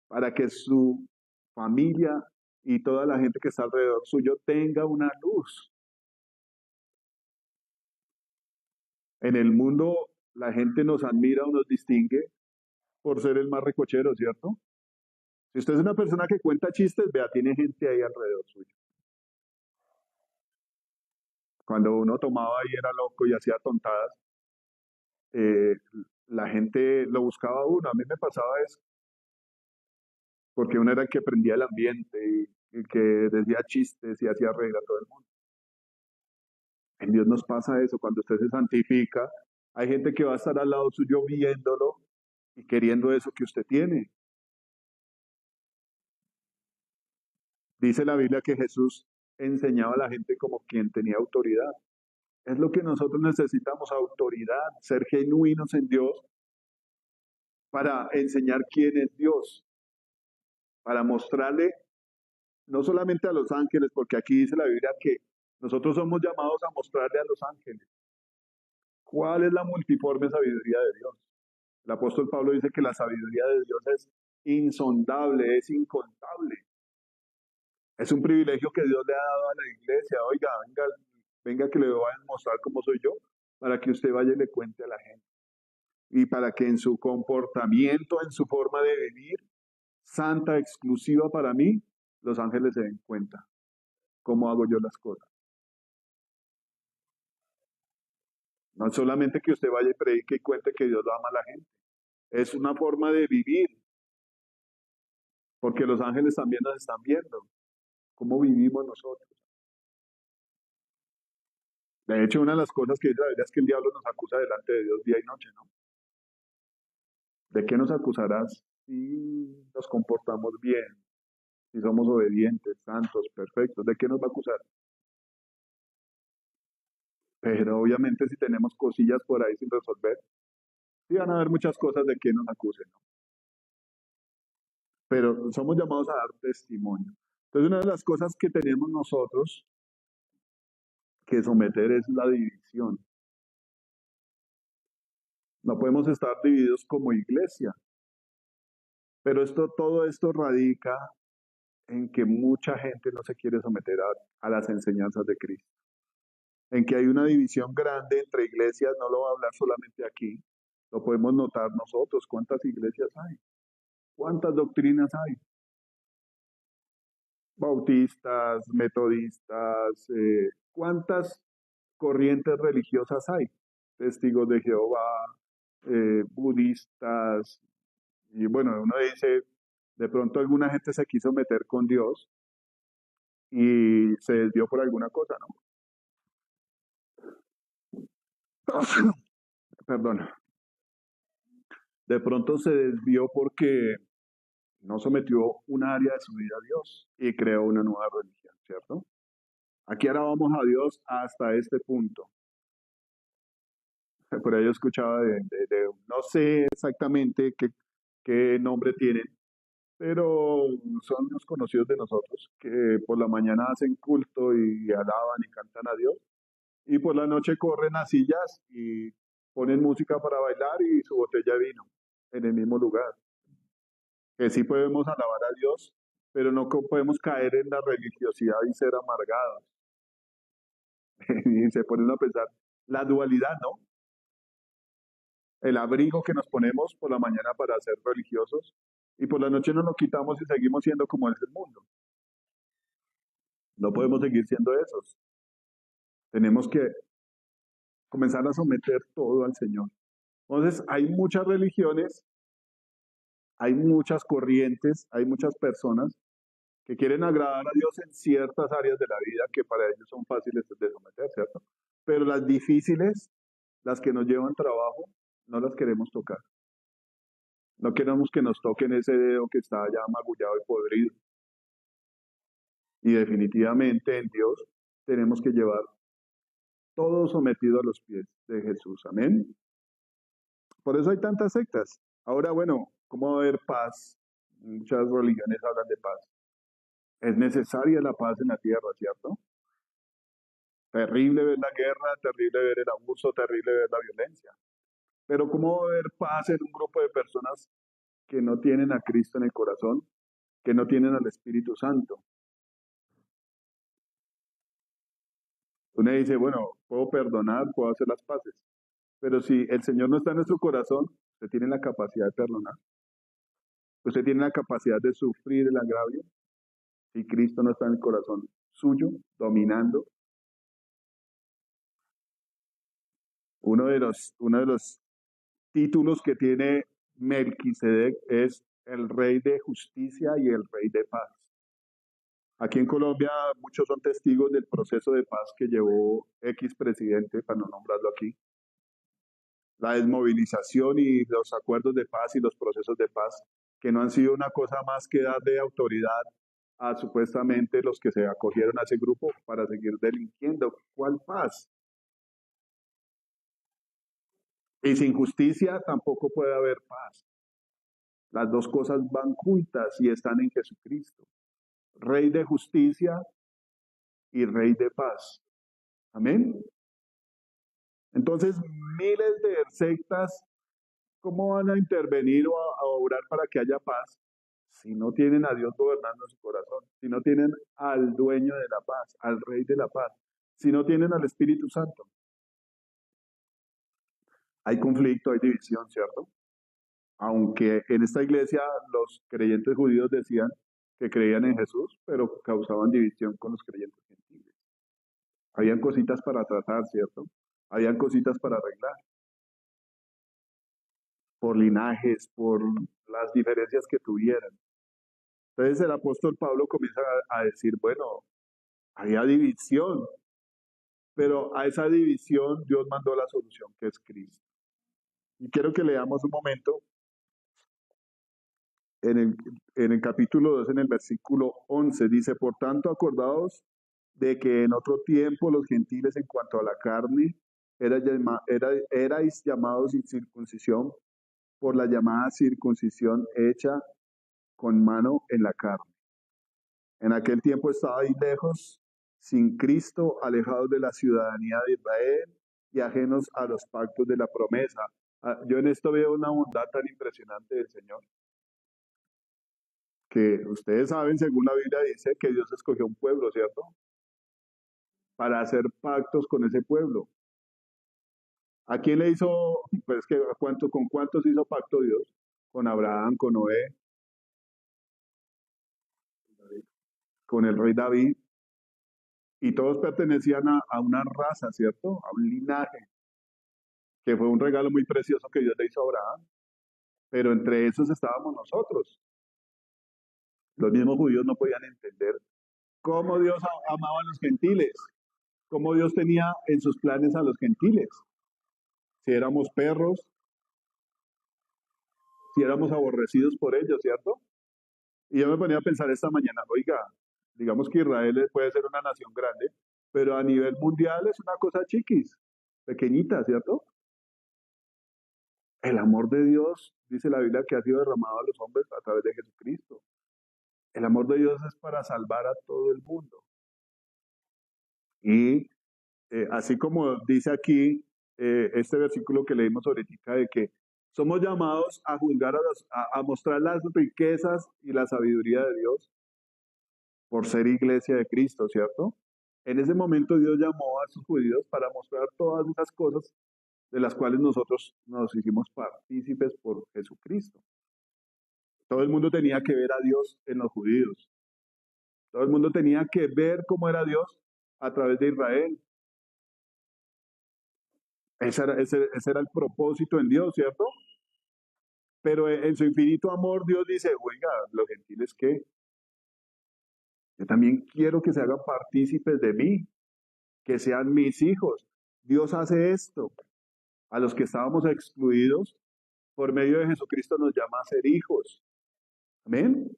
para que su familia y toda la gente que está alrededor suyo tenga una luz. En el mundo la gente nos admira o nos distingue por ser el más recochero, ¿cierto? Si usted es una persona que cuenta chistes, vea, tiene gente ahí alrededor suyo. Cuando uno tomaba y era loco y hacía tontadas, eh, la gente lo buscaba a uno. A mí me pasaba eso, porque uno era el que prendía el ambiente y que decía chistes y hacía reír a todo el mundo. En Dios nos pasa eso, cuando usted se santifica, hay gente que va a estar al lado suyo viéndolo y queriendo eso que usted tiene. Dice la Biblia que Jesús enseñaba a la gente como quien tenía autoridad. Es lo que nosotros necesitamos, autoridad, ser genuinos en Dios para enseñar quién es Dios, para mostrarle no solamente a los ángeles, porque aquí dice la Biblia que nosotros somos llamados a mostrarle a los ángeles cuál es la multiforme sabiduría de Dios. El apóstol Pablo dice que la sabiduría de Dios es insondable, es incontable. Es un privilegio que Dios le ha dado a la iglesia. Oiga, venga, venga que le voy a mostrar cómo soy yo, para que usted vaya y le cuente a la gente. Y para que en su comportamiento, en su forma de vivir, santa, exclusiva para mí, los ángeles se den cuenta cómo hago yo las cosas. No es solamente que usted vaya y predique y cuente que Dios lo ama a la gente. Es una forma de vivir, porque los ángeles también nos están viendo, cómo vivimos nosotros. De hecho, una de las cosas que dice la Biblia es que el diablo nos acusa delante de Dios día y noche, ¿no? ¿De qué nos acusarás si nos comportamos bien, si somos obedientes, santos, perfectos? ¿De qué nos va a acusar? Pero obviamente si tenemos cosillas por ahí sin resolver, sí van a haber muchas cosas de que nos acusen, ¿no? Pero somos llamados a dar testimonio. Entonces, una de las cosas que tenemos nosotros que someter es la división. No podemos estar divididos como iglesia, pero todo esto radica en que mucha gente no se quiere someter a las enseñanzas de Cristo. En que hay una división grande entre iglesias, no lo voy a hablar solamente aquí, lo podemos notar nosotros, cuántas iglesias hay, cuántas doctrinas hay. bautistas, metodistas, ¿cuántas corrientes religiosas hay? Testigos de Jehová, budistas, y bueno, uno dice, de pronto alguna gente se quiso meter con Dios y se desvió por alguna cosa, ¿no? Perdón. De pronto se desvió porque no sometió un área de su vida a Dios y creó una nueva religión, ¿cierto? Aquí ahora vamos a Dios hasta este punto. Por ahí yo escuchaba no sé exactamente qué nombre tienen, pero son los conocidos de nosotros que por la mañana hacen culto y alaban y cantan a Dios y por la noche corren a sillas y ponen música para bailar y su botella de vino en el mismo lugar. Que sí podemos alabar a Dios, pero no podemos caer en la religiosidad y ser amargados. Y se ponen a pensar, la dualidad, ¿no? El abrigo que nos ponemos por la mañana para ser religiosos y por la noche nos lo quitamos y seguimos siendo como es el mundo. No podemos seguir siendo esos. Tenemos que comenzar a someter todo al Señor. Entonces, hay muchas religiones, hay muchas corrientes, hay muchas personas que quieren agradar a Dios en ciertas áreas de la vida que para ellos son fáciles de someter, ¿cierto? Pero las difíciles, las que nos llevan trabajo, no las queremos tocar. No queremos que nos toquen ese dedo que está ya magullado y podrido. Y definitivamente en Dios tenemos que llevar todo sometido a los pies de Jesús. Amén. Por eso hay tantas sectas. Ahora, bueno, ¿cómo va a haber paz? Muchas religiones hablan de paz. Es necesaria la paz en la tierra, ¿cierto? Terrible ver la guerra, terrible ver el abuso, terrible ver la violencia. Pero ¿cómo va a haber paz en un grupo de personas que no tienen a Cristo en el corazón, que no tienen al Espíritu Santo? Uno dice, bueno, puedo perdonar, puedo hacer las paces, pero si el Señor no está en nuestro corazón, usted tiene la capacidad de perdonar, usted tiene la capacidad de sufrir el agravio, si Cristo no está en el corazón suyo, dominando. Uno de los títulos que tiene Melquisedec es el Rey de Justicia y el Rey de Paz. Aquí en Colombia muchos son testigos del proceso de paz que llevó X presidente, para no nombrarlo aquí. La desmovilización y los acuerdos de paz y los procesos de paz, que no han sido una cosa más que darle autoridad a supuestamente los que se acogieron a ese grupo para seguir delinquiendo. ¿Cuál paz? Y sin justicia tampoco puede haber paz. Las dos cosas van juntas y están en Jesucristo. Rey de justicia y Rey de paz. Amén. Entonces, miles de sectas, ¿cómo van a intervenir o a orar para que haya paz si no tienen a Dios gobernando en su corazón? Si no tienen al dueño de la paz, al Rey de la paz, si no tienen al Espíritu Santo. Hay conflicto, hay división, ¿cierto? Aunque en esta iglesia los creyentes judíos decían que creían en Jesús, pero causaban división con los creyentes gentiles. Habían cositas para tratar, ¿cierto? Habían cositas para arreglar, por linajes, por las diferencias que tuvieran. Entonces el apóstol Pablo comienza a decir, bueno, había división, pero a esa división Dios mandó la solución, que es Cristo. Y quiero que leamos un momento en el, en el capítulo 2, en el versículo 11, dice, por tanto, acordaos de que en otro tiempo los gentiles en cuanto a la carne erais llamados sin circuncisión por la llamada circuncisión hecha con mano en la carne. En aquel tiempo estabais lejos, sin Cristo, alejados de la ciudadanía de Israel y ajenos a los pactos de la promesa. Yo en esto veo una bondad tan impresionante del Señor, que ustedes saben, según la Biblia dice, que Dios escogió un pueblo, ¿cierto? Para hacer pactos con ese pueblo. ¿A quién le hizo, pues que con cuántos hizo pacto Dios? Con Abraham, con Noé, con el rey David, y todos pertenecían a una raza, ¿cierto? A un linaje, que fue un regalo muy precioso que Dios le hizo a Abraham, pero entre esos estábamos nosotros. Los mismos judíos no podían entender cómo Dios amaba a los gentiles, cómo Dios tenía en sus planes a los gentiles. Si éramos perros, si éramos aborrecidos por ellos, ¿cierto? Y yo me ponía a pensar esta mañana, oiga, digamos que Israel puede ser una nación grande, pero a nivel mundial es una cosa chiquis, pequeñita, ¿cierto? El amor de Dios, dice la Biblia, que ha sido derramado a los hombres a través de Jesucristo. El amor de Dios es para salvar a todo el mundo. Y así como dice aquí este versículo que leímos ahorita, de que somos llamados a juzgar a mostrar las riquezas y la sabiduría de Dios por ser iglesia de Cristo, ¿cierto? En ese momento Dios llamó a sus judíos para mostrar todas esas cosas de las cuales nosotros nos hicimos partícipes por Jesucristo. Todo el mundo tenía que ver a Dios en los judíos. Todo el mundo tenía que ver cómo era Dios a través de Israel. Ese era el propósito en Dios, ¿cierto? Pero en su infinito amor Dios dice, oiga, los gentiles, ¿qué? Yo también quiero que se hagan partícipes de mí, que sean mis hijos. Dios hace esto. A los que estábamos excluidos, por medio de Jesucristo nos llama a ser hijos. Amén.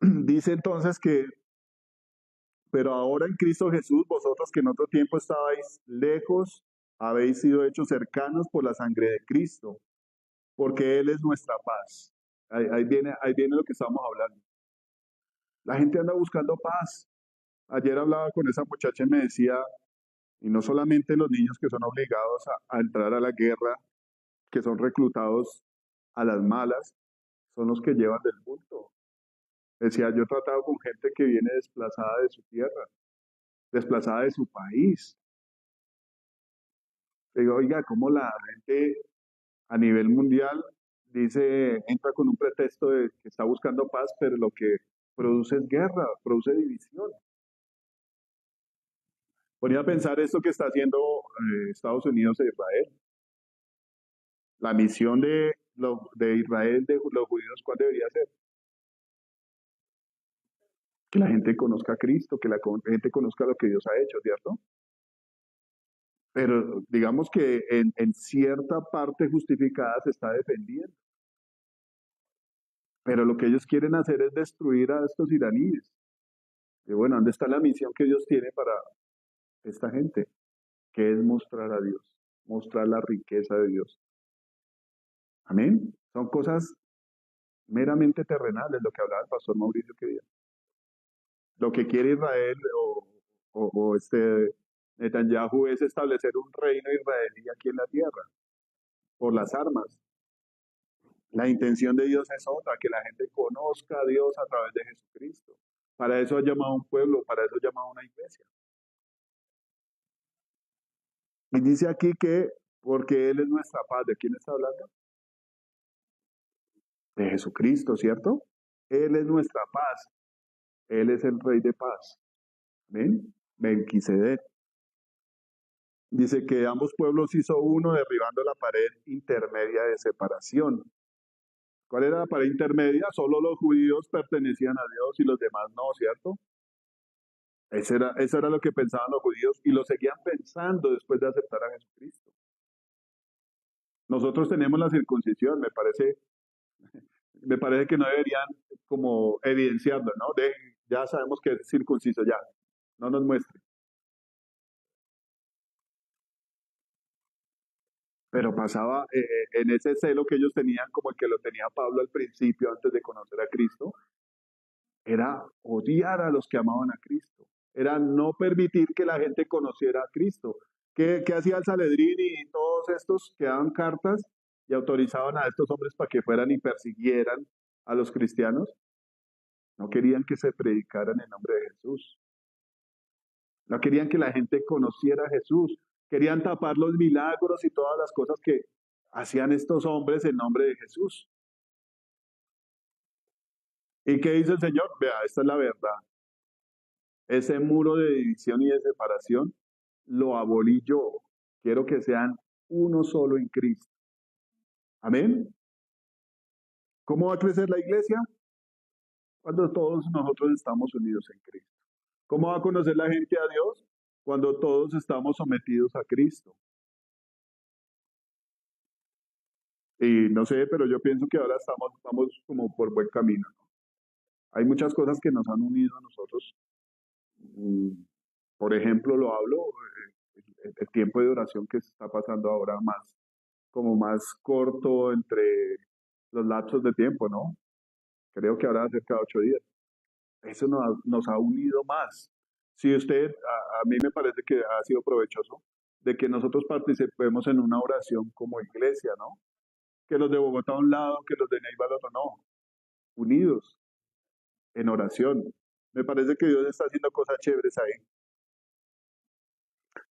Dice entonces que, pero ahora en Cristo Jesús, vosotros que en otro tiempo estabais lejos, habéis sido hechos cercanos por la sangre de Cristo, porque Él es nuestra paz. Ahí viene lo que estamos hablando. La gente anda buscando paz. Ayer hablaba con esa muchacha y me decía, y no solamente los niños que son obligados a entrar a la guerra, que son reclutados a las malas, son los que llevan del bulto. Decía, yo he tratado con gente que viene desplazada de su tierra, desplazada de su país. Digo, oiga, ¿cómo la gente a nivel mundial dice, entra con un pretexto de que está buscando paz, pero lo que produce es guerra, produce división? Ponía a pensar esto que está haciendo Estados Unidos e Israel. La misión de Israel, de los judíos, ¿cuál debería ser? Que la gente conozca a Cristo, que la gente conozca lo que Dios ha hecho, ¿cierto? Pero digamos que en cierta parte justificada se está defendiendo. Pero lo que ellos quieren hacer es destruir a estos iraníes. Y bueno, ¿dónde está la misión que Dios tiene para esta gente? Que es mostrar a Dios, mostrar la riqueza de Dios. Amén. Son cosas meramente terrenales, lo que hablaba el pastor Mauricio que día. Lo que quiere Israel o este Netanyahu es establecer un reino israelí aquí en la tierra, por las armas. La intención de Dios es otra, que la gente conozca a Dios a través de Jesucristo. Para eso ha llamado a un pueblo, para eso ha llamado a una iglesia. Y dice aquí que porque Él es nuestra paz. ¿De quién está hablando? De Jesucristo, ¿cierto? Él es nuestra paz. Él es el Rey de paz. ¿Ven? Melquisedec. Dice que ambos pueblos hizo uno derribando la pared intermedia de separación. ¿Cuál era la pared intermedia? Solo los judíos pertenecían a Dios y los demás no, ¿cierto? Eso era lo que pensaban los judíos y lo seguían pensando después de aceptar a Jesucristo. Nosotros tenemos la circuncisión, me parece que no deberían como evidenciarlo, ¿no? Ya sabemos que es circunciso, ya, no nos muestre. Pero pasaba en ese celo que ellos tenían, como el que lo tenía Pablo al principio, antes de conocer a Cristo, era odiar a los que amaban a Cristo, era no permitir que la gente conociera a Cristo. ¿Qué hacía el Sanedrín y todos estos que daban cartas y autorizaban a estos hombres para que fueran y persiguieran a los cristianos? No querían que se predicara en el nombre de Jesús. No querían que la gente conociera a Jesús. Querían tapar los milagros y todas las cosas que hacían estos hombres en nombre de Jesús. ¿Y qué dice el Señor? Vea, esta es la verdad. Ese muro de división y de separación lo abolí yo. Quiero que sean uno solo en Cristo. Amén. ¿Cómo va a crecer la iglesia? Cuando todos nosotros estamos unidos en Cristo. ¿Cómo va a conocer la gente a Dios? Cuando todos estamos sometidos a Cristo. Y no sé, pero yo pienso que ahora vamos como por buen camino. Hay muchas cosas que nos han unido a nosotros. Mm, Por ejemplo, lo hablo, el tiempo de oración que se está pasando ahora más, como más corto entre los lapsos de tiempo, ¿no? Creo que ahora cerca de 8 días. Eso nos ha unido más. Si usted, a mí me parece que ha sido provechoso de que nosotros participemos en una oración como iglesia, ¿no? Que los de Bogotá a un lado, que los de Neiva al otro, no, unidos en oración. Me parece que Dios está haciendo cosas chéveres ahí.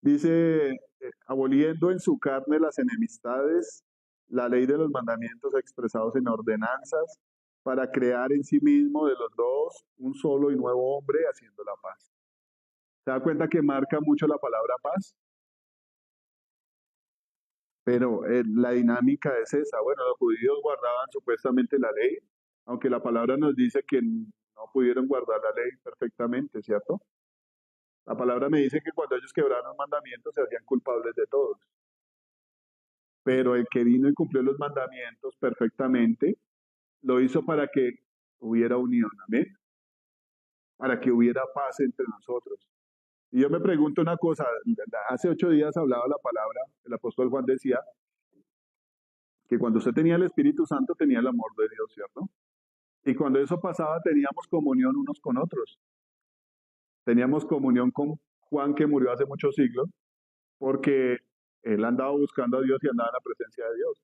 Dice, aboliendo en su carne las enemistades, la ley de los mandamientos expresados en ordenanzas, para crear en sí mismo de los dos un solo y nuevo hombre haciendo la paz. ¿Se da cuenta que marca mucho la palabra paz? Pero la dinámica es esa. Bueno, los judíos guardaban supuestamente la ley, aunque la palabra nos dice que no pudieron guardar la ley perfectamente, ¿cierto? La palabra me dice que cuando ellos quebraron los mandamientos se hacían culpables de todos. Pero el que vino y cumplió los mandamientos perfectamente, lo hizo para que hubiera unión, amén, para que hubiera paz entre nosotros. Y yo me pregunto una cosa, hace 8 días hablaba la palabra, el apóstol Juan decía que cuando usted tenía el Espíritu Santo tenía el amor de Dios, ¿cierto? Y cuando eso pasaba teníamos comunión unos con otros. Teníamos comunión con Juan que murió hace muchos siglos, porque él andaba buscando a Dios y andaba en la presencia de Dios.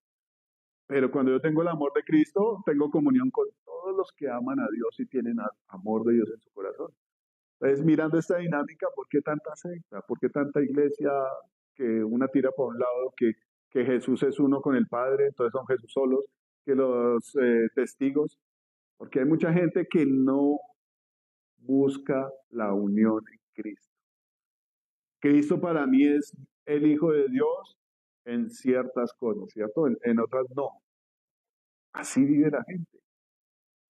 Pero cuando yo tengo el amor de Cristo, tengo comunión con todos los que aman a Dios y tienen amor de Dios en su corazón. Entonces, mirando esta dinámica, ¿por qué tanta secta? ¿Por qué tanta iglesia que una tira por un lado, que Jesús es uno con el Padre, entonces son Jesús solos, que los testigos? Porque hay mucha gente que no busca la unión en Cristo. Cristo para mí es el Hijo de Dios en ciertas cosas, ¿cierto? En otras no. Así vive la gente.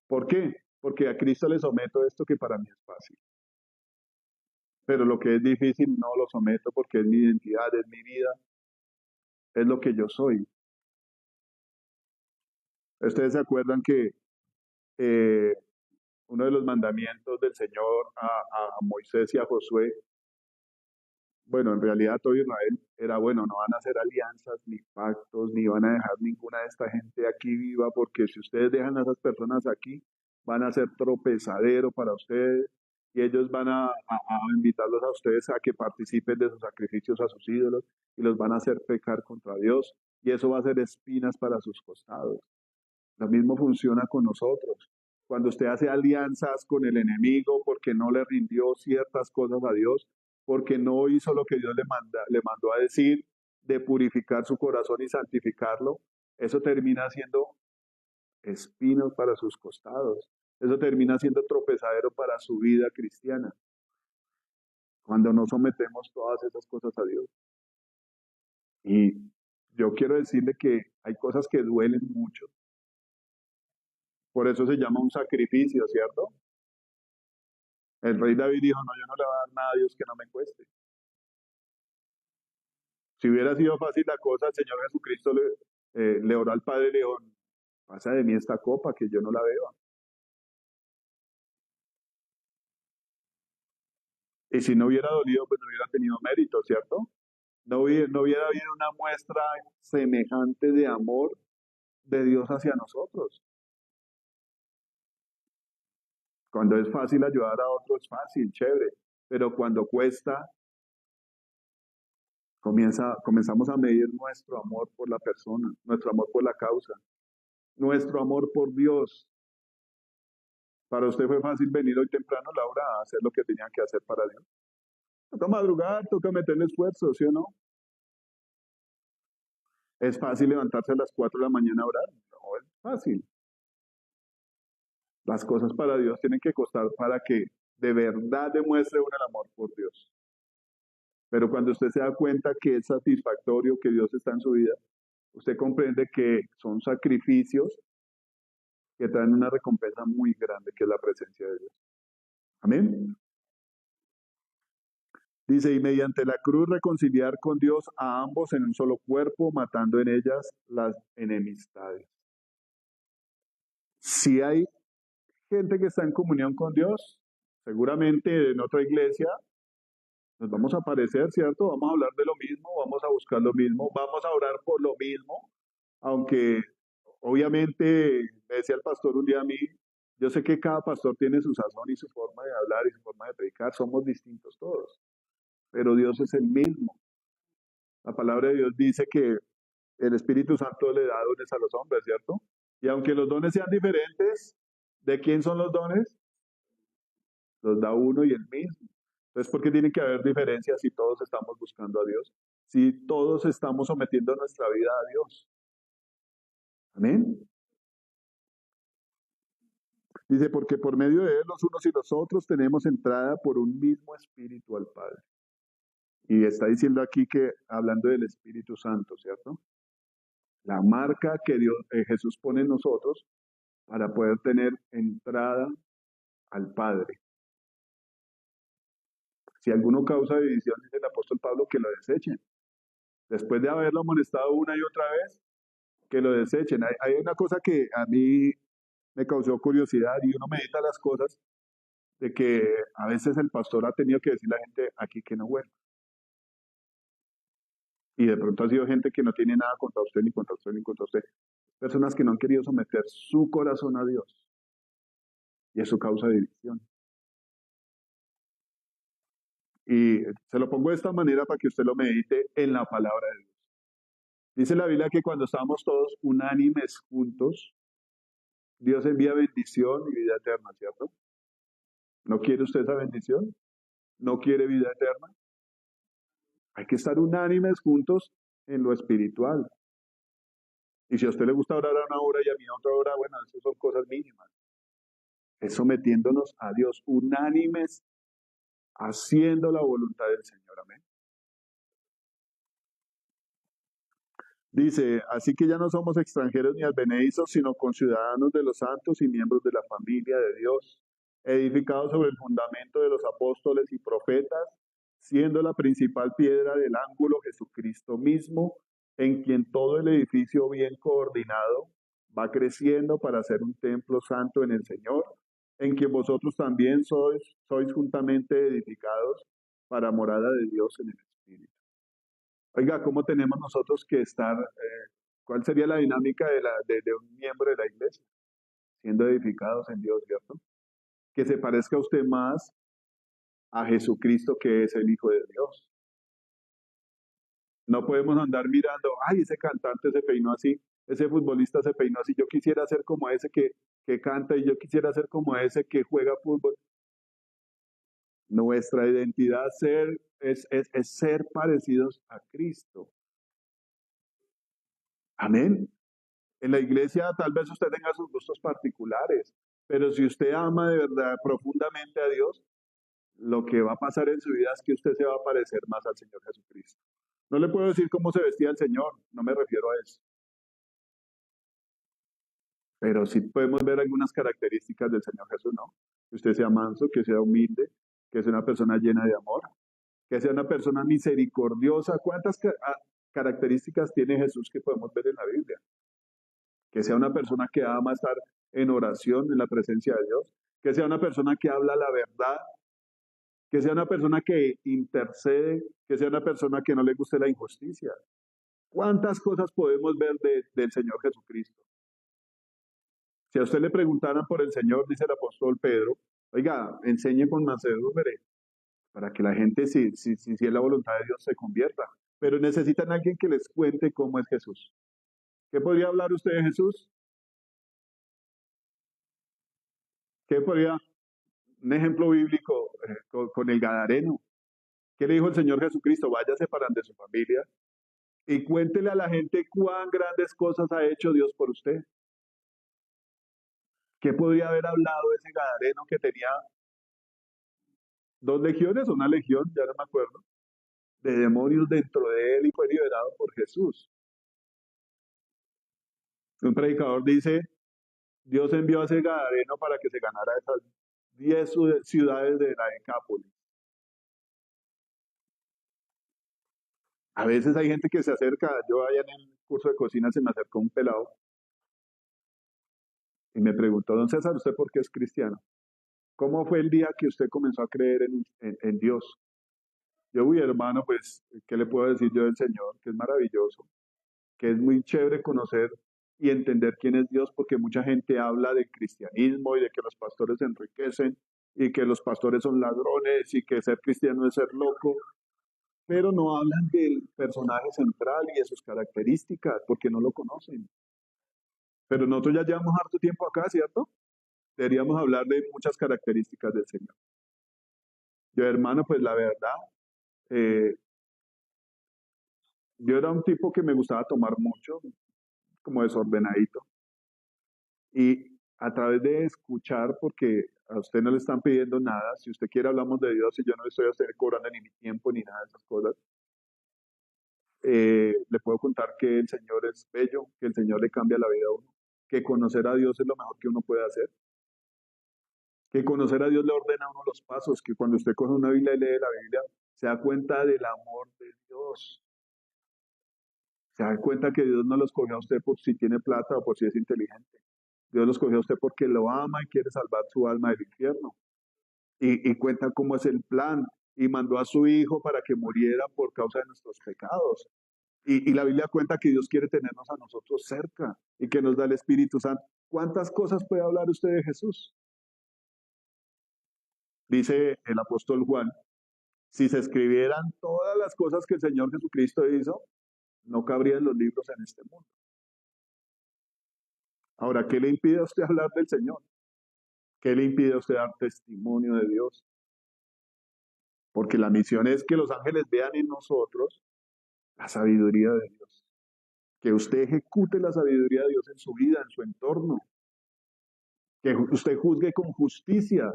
¿Por qué? Porque a Cristo le someto esto que para mí es fácil. Pero lo que es difícil no lo someto porque es mi identidad, es mi vida, es lo que yo soy. Ustedes se acuerdan que eh, uno de los mandamientos del Señor a Moisés y a Josué, bueno, en realidad todo Israel era, bueno, no van a hacer alianzas ni pactos, ni van a dejar ninguna de esta gente aquí viva, porque si ustedes dejan a esas personas aquí, van a ser tropezadero para ustedes y ellos van a invitarlos a ustedes a que participen de sus sacrificios a sus ídolos y los van a hacer pecar contra Dios y eso va a ser espinas para sus costados. Lo mismo funciona con nosotros. Cuando usted hace alianzas con el enemigo porque no le rindió ciertas cosas a Dios, porque no hizo lo que Dios le mandó a decir, de purificar su corazón y santificarlo, eso termina siendo espinos para sus costados. Eso termina siendo tropezadero para su vida cristiana, cuando no sometemos todas esas cosas a Dios. Y yo quiero decirle que hay cosas que duelen mucho. Por eso se llama un sacrificio, ¿cierto? El rey David dijo, no, yo no le voy a dar nada a Dios que no me cueste. Si hubiera sido fácil la cosa, el Señor Jesucristo le oró al Padre y le dijo, pasa de mí esta copa que yo no la beba. Y si no hubiera dolido, pues no hubiera tenido mérito, ¿cierto? No hubiera habido una muestra semejante de amor de Dios hacia nosotros. Cuando es fácil ayudar a otros, es fácil, chévere. Pero cuando cuesta, comenzamos a medir nuestro amor por la persona, nuestro amor por la causa, nuestro amor por Dios. Para usted fue fácil venir hoy temprano, Laura, a hacer lo que tenía que hacer para Dios. Toca madrugar, toca meterle esfuerzo, ¿sí o no? Es fácil levantarse a las 4 de la mañana a orar. No, es fácil. Las cosas para Dios tienen que costar para que de verdad demuestre uno el amor por Dios. Pero cuando usted se da cuenta que es satisfactorio, que Dios está en su vida, usted comprende que son sacrificios que traen una recompensa muy grande, que es la presencia de Dios. Amén. Dice, y mediante la cruz reconciliar con Dios a ambos en un solo cuerpo, matando en ellas las enemistades. Si hay gente que está en comunión con Dios, seguramente en otra iglesia nos vamos a parecer, ¿cierto? Vamos a hablar de lo mismo, vamos a buscar lo mismo, vamos a orar por lo mismo, aunque obviamente me decía el pastor un día a mí, yo sé que cada pastor tiene su sazón y su forma de hablar y su forma de predicar, somos distintos todos, pero Dios es el mismo. La palabra de Dios dice que el Espíritu Santo le da dones a los hombres, ¿cierto? Y aunque los dones sean diferentes, ¿de quién son los dones? Los da uno y el mismo. Entonces, ¿por qué tiene que haber diferencias si todos estamos buscando a Dios? Si todos estamos sometiendo nuestra vida a Dios. Amén. Dice, porque por medio de él los unos y los otros tenemos entrada por un mismo Espíritu al Padre. Y está diciendo aquí que, hablando del Espíritu Santo, ¿cierto? La marca que Jesús pone en nosotros para poder tener entrada al Padre. Si alguno causa división, dice el apóstol Pablo, que lo desechen. Después de haberlo amonestado una y otra vez, que lo desechen. Hay una cosa que a mí me causó curiosidad y uno medita las cosas de que a veces el pastor ha tenido que decirle a la gente aquí que no vuelva. Y de pronto ha sido gente que no tiene nada contra usted, ni contra usted, ni contra usted. Personas que no han querido someter su corazón a Dios. Y eso causa división. Y se lo pongo de esta manera para que usted lo medite en la palabra de Dios. Dice la Biblia que cuando estamos todos unánimes juntos, Dios envía bendición y vida eterna, ¿cierto? ¿No quiere usted esa bendición? ¿No quiere vida eterna? Hay que estar unánimes juntos en lo espiritual. Y si a usted le gusta orar a una hora y a mí a otra hora, bueno, eso son cosas mínimas. Es sometiéndonos a Dios, unánimes, haciendo la voluntad del Señor. Amén. Dice, así que ya no somos extranjeros ni advenedizos, sino conciudadanos de los santos y miembros de la familia de Dios, edificados sobre el fundamento de los apóstoles y profetas, siendo la principal piedra del ángulo Jesucristo mismo, en quien todo el edificio bien coordinado va creciendo para ser un templo santo en el Señor, en quien vosotros también sois juntamente edificados para morada de Dios en el Espíritu. Oiga, ¿cómo tenemos nosotros que estar? ¿Cuál sería la dinámica de un miembro de la iglesia? Siendo edificados en Dios, ¿cierto? Que se parezca a usted más a Jesucristo, que es el Hijo de Dios. No podemos andar mirando, ay, ese cantante se peinó así, ese futbolista se peinó así, yo quisiera ser como ese que canta y yo quisiera ser como ese que juega fútbol. Nuestra identidad es ser parecidos a Cristo. Amén. En la iglesia tal vez usted tenga sus gustos particulares, pero si usted ama de verdad profundamente a Dios, lo que va a pasar en su vida es que usted se va a parecer más al Señor Jesucristo. No le puedo decir cómo se vestía el Señor, no me refiero a eso. Pero sí podemos ver algunas características del Señor Jesús, ¿no? Que usted sea manso, que sea humilde, que sea una persona llena de amor, que sea una persona misericordiosa. ¿Cuántas características tiene Jesús que podemos ver en la Biblia? Que sea una persona que ama estar en oración, en la presencia de Dios, que sea una persona que habla la verdad, que sea una persona que intercede, que sea una persona que no le guste la injusticia. ¿Cuántas cosas podemos ver del Señor Jesucristo? Si a usted le preguntaran por el Señor, dice el apóstol Pedro, oiga, enseñe con mansedumbre, para que la gente, si es la voluntad de Dios, se convierta. Pero necesitan a alguien que les cuente cómo es Jesús. ¿Qué podría hablar usted de Jesús? ¿Qué podría, un ejemplo bíblico con el Gadareno? ¿Qué le dijo el Señor Jesucristo? Váyase para de su familia y cuéntele a la gente cuán grandes cosas ha hecho Dios por usted. ¿Qué podría haber hablado ese gadareno que tenía 2 legiones o una legión, ya no me acuerdo, de demonios dentro de él y fue liberado por Jesús? Un predicador dice, Dios envió a ese gadareno para que se ganara esas 10 ciudades de la Decápolis. A veces hay gente que se acerca, yo allá en el curso de cocina se me acercó un pelado y me preguntó, don César, ¿usted por qué es cristiano? ¿Cómo fue el día que usted comenzó a creer en Dios? Yo, uy, hermano, pues, ¿qué le puedo decir yo del Señor? Que es maravilloso, que es muy chévere conocer y entender quién es Dios, porque mucha gente habla del cristianismo y de que los pastores se enriquecen y que los pastores son ladrones y que ser cristiano es ser loco, pero no hablan del personaje central y de sus características, porque no lo conocen. Pero nosotros ya llevamos harto tiempo acá, ¿cierto? Deberíamos hablar de muchas características del Señor. Yo, hermano, pues la verdad, eh, yo era un tipo que me gustaba tomar mucho, como desordenadito. Y a través de escuchar, porque a usted no le están pidiendo nada, si usted quiere hablamos de Dios y yo no le estoy a usted cobrando ni mi tiempo ni nada de esas cosas, le puedo contar que el Señor es bello, que el Señor le cambia la vida a uno, que conocer a Dios es lo mejor que uno puede hacer, que conocer a Dios le ordena a uno los pasos, que cuando usted coge una Biblia y lee la Biblia, se da cuenta del amor de Dios, se da cuenta que Dios no los cogió a usted por si tiene plata o por si es inteligente. Dios los cogió a usted porque lo ama y quiere salvar su alma del infierno. Y cuenta cómo es el plan. Y mandó a su hijo para que muriera por causa de nuestros pecados. Y la Biblia cuenta que Dios quiere tenernos a nosotros cerca y que nos da el Espíritu Santo. ¿Cuántas cosas puede hablar usted de Jesús? Dice el apóstol Juan, si se escribieran todas las cosas que el Señor Jesucristo hizo, no cabrían los libros en este mundo. Ahora, ¿qué le impide a usted hablar del Señor? ¿Qué le impide a usted dar testimonio de Dios? Porque la misión es que los ángeles vean en nosotros la sabiduría de Dios. Que usted ejecute la sabiduría de Dios en su vida, en su entorno. Que usted juzgue con justicia.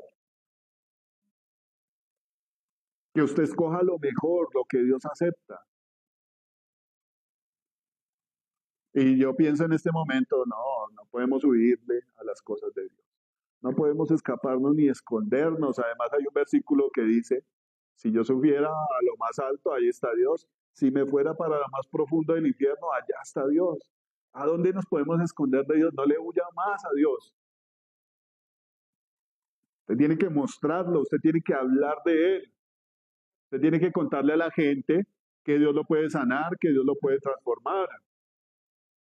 Que usted escoja lo mejor, lo que Dios acepta. Y yo pienso en este momento, no podemos huirle a las cosas de Dios. No podemos escaparnos ni escondernos. Además hay un versículo que dice, si yo subiera a lo más alto, ahí está Dios. Si me fuera para lo más profundo del infierno, allá está Dios. ¿A dónde nos podemos esconder de Dios? No le huya más a Dios. Usted tiene que mostrarlo, usted tiene que hablar de Él. Usted tiene que contarle a la gente que Dios lo puede sanar, que Dios lo puede transformar.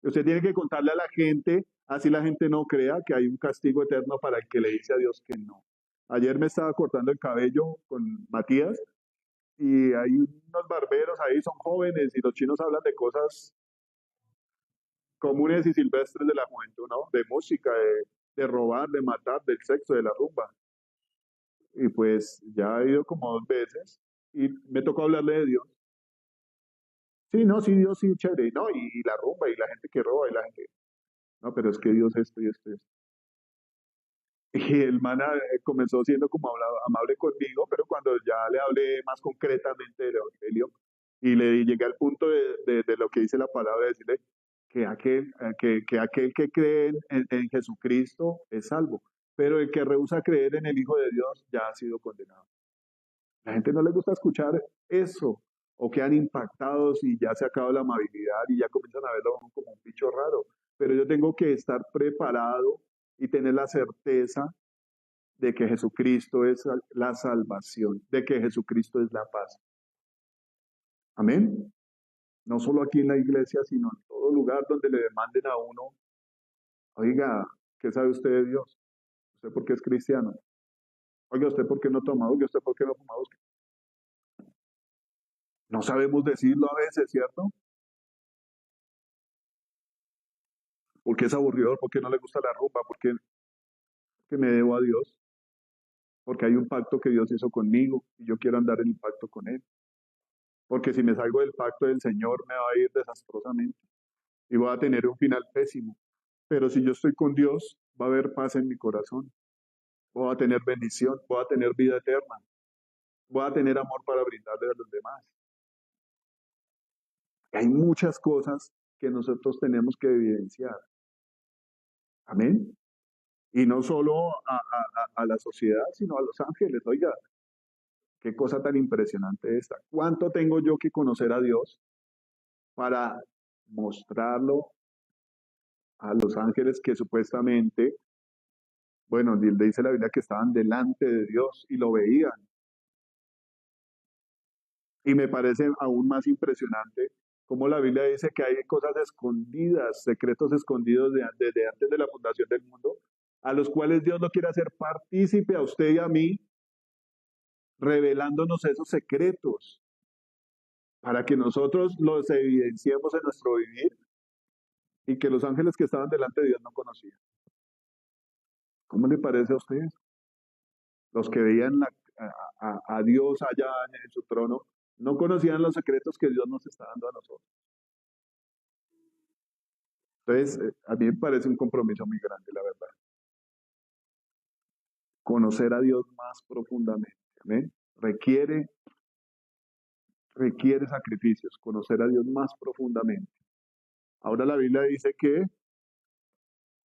Usted tiene que contarle a la gente, así la gente no crea que hay un castigo eterno para el que le dice a Dios que no. Ayer me estaba cortando el cabello con Matías y hay unos barberos ahí, son jóvenes y los chinos hablan de cosas comunes y silvestres de la juventud, ¿no? De música, de robar, de matar, del sexo, de la rumba. Y pues ya he ido como 2 veces y me tocó hablarle de Dios. Sí, no, sí, Dios sí, chévere, no, y la rumba y la gente que roba y la gente, no, pero es que Dios esto y esto y esto. Y el man comenzó siendo como amable conmigo, pero cuando ya le hablé más concretamente del Evangelio y le llegué al punto de lo que dice la palabra, de decirle que aquel que cree en Jesucristo es salvo, pero el que rehúsa creer en el Hijo de Dios ya ha sido condenado. La gente no le gusta escuchar eso, o quedan impactados y ya se acaba la amabilidad y ya comienzan a verlo como un bicho raro. Pero yo tengo que estar preparado y tener la certeza de que Jesucristo es la salvación, de que Jesucristo es la paz. Amén. No solo aquí en la iglesia, sino en todo lugar donde le demanden a uno, oiga, ¿qué sabe usted de Dios? ¿Usted por qué es cristiano? Oiga, ¿usted por qué no toma? Oiga, ¿usted por qué no fuma? No sabemos decirlo a veces, ¿cierto? Porque es aburridor, porque no le gusta la rumba, porque me debo a Dios, porque hay un pacto que Dios hizo conmigo y yo quiero andar en el pacto con Él. Porque si me salgo del pacto del Señor me va a ir desastrosamente y voy a tener un final pésimo. Pero si yo estoy con Dios, va a haber paz en mi corazón, voy a tener bendición, voy a tener vida eterna, voy a tener amor para brindarle a los demás. Hay muchas cosas que nosotros tenemos que evidenciar. Amén. Y no solo a la sociedad, sino a los ángeles. Oiga, qué cosa tan impresionante esta. ¿Cuánto tengo yo que conocer a Dios para mostrarlo a los ángeles que supuestamente, bueno, dice la Biblia que estaban delante de Dios y lo veían? Y me parece aún más impresionante cómo la Biblia dice que hay cosas escondidas, secretos escondidos desde antes de la fundación del mundo, a los cuales Dios no quiere hacer partícipe a usted y a mí, revelándonos esos secretos para que nosotros los evidenciemos en nuestro vivir y que los ángeles que estaban delante de Dios no conocían. ¿Cómo le parece a ustedes? Los que veían a Dios allá en su trono no conocían los secretos que Dios nos está dando a nosotros. Entonces, a mí me parece un compromiso muy grande, la verdad. Conocer a Dios más profundamente. ¿Amén? Requiere sacrificios, conocer a Dios más profundamente. Ahora la Biblia dice que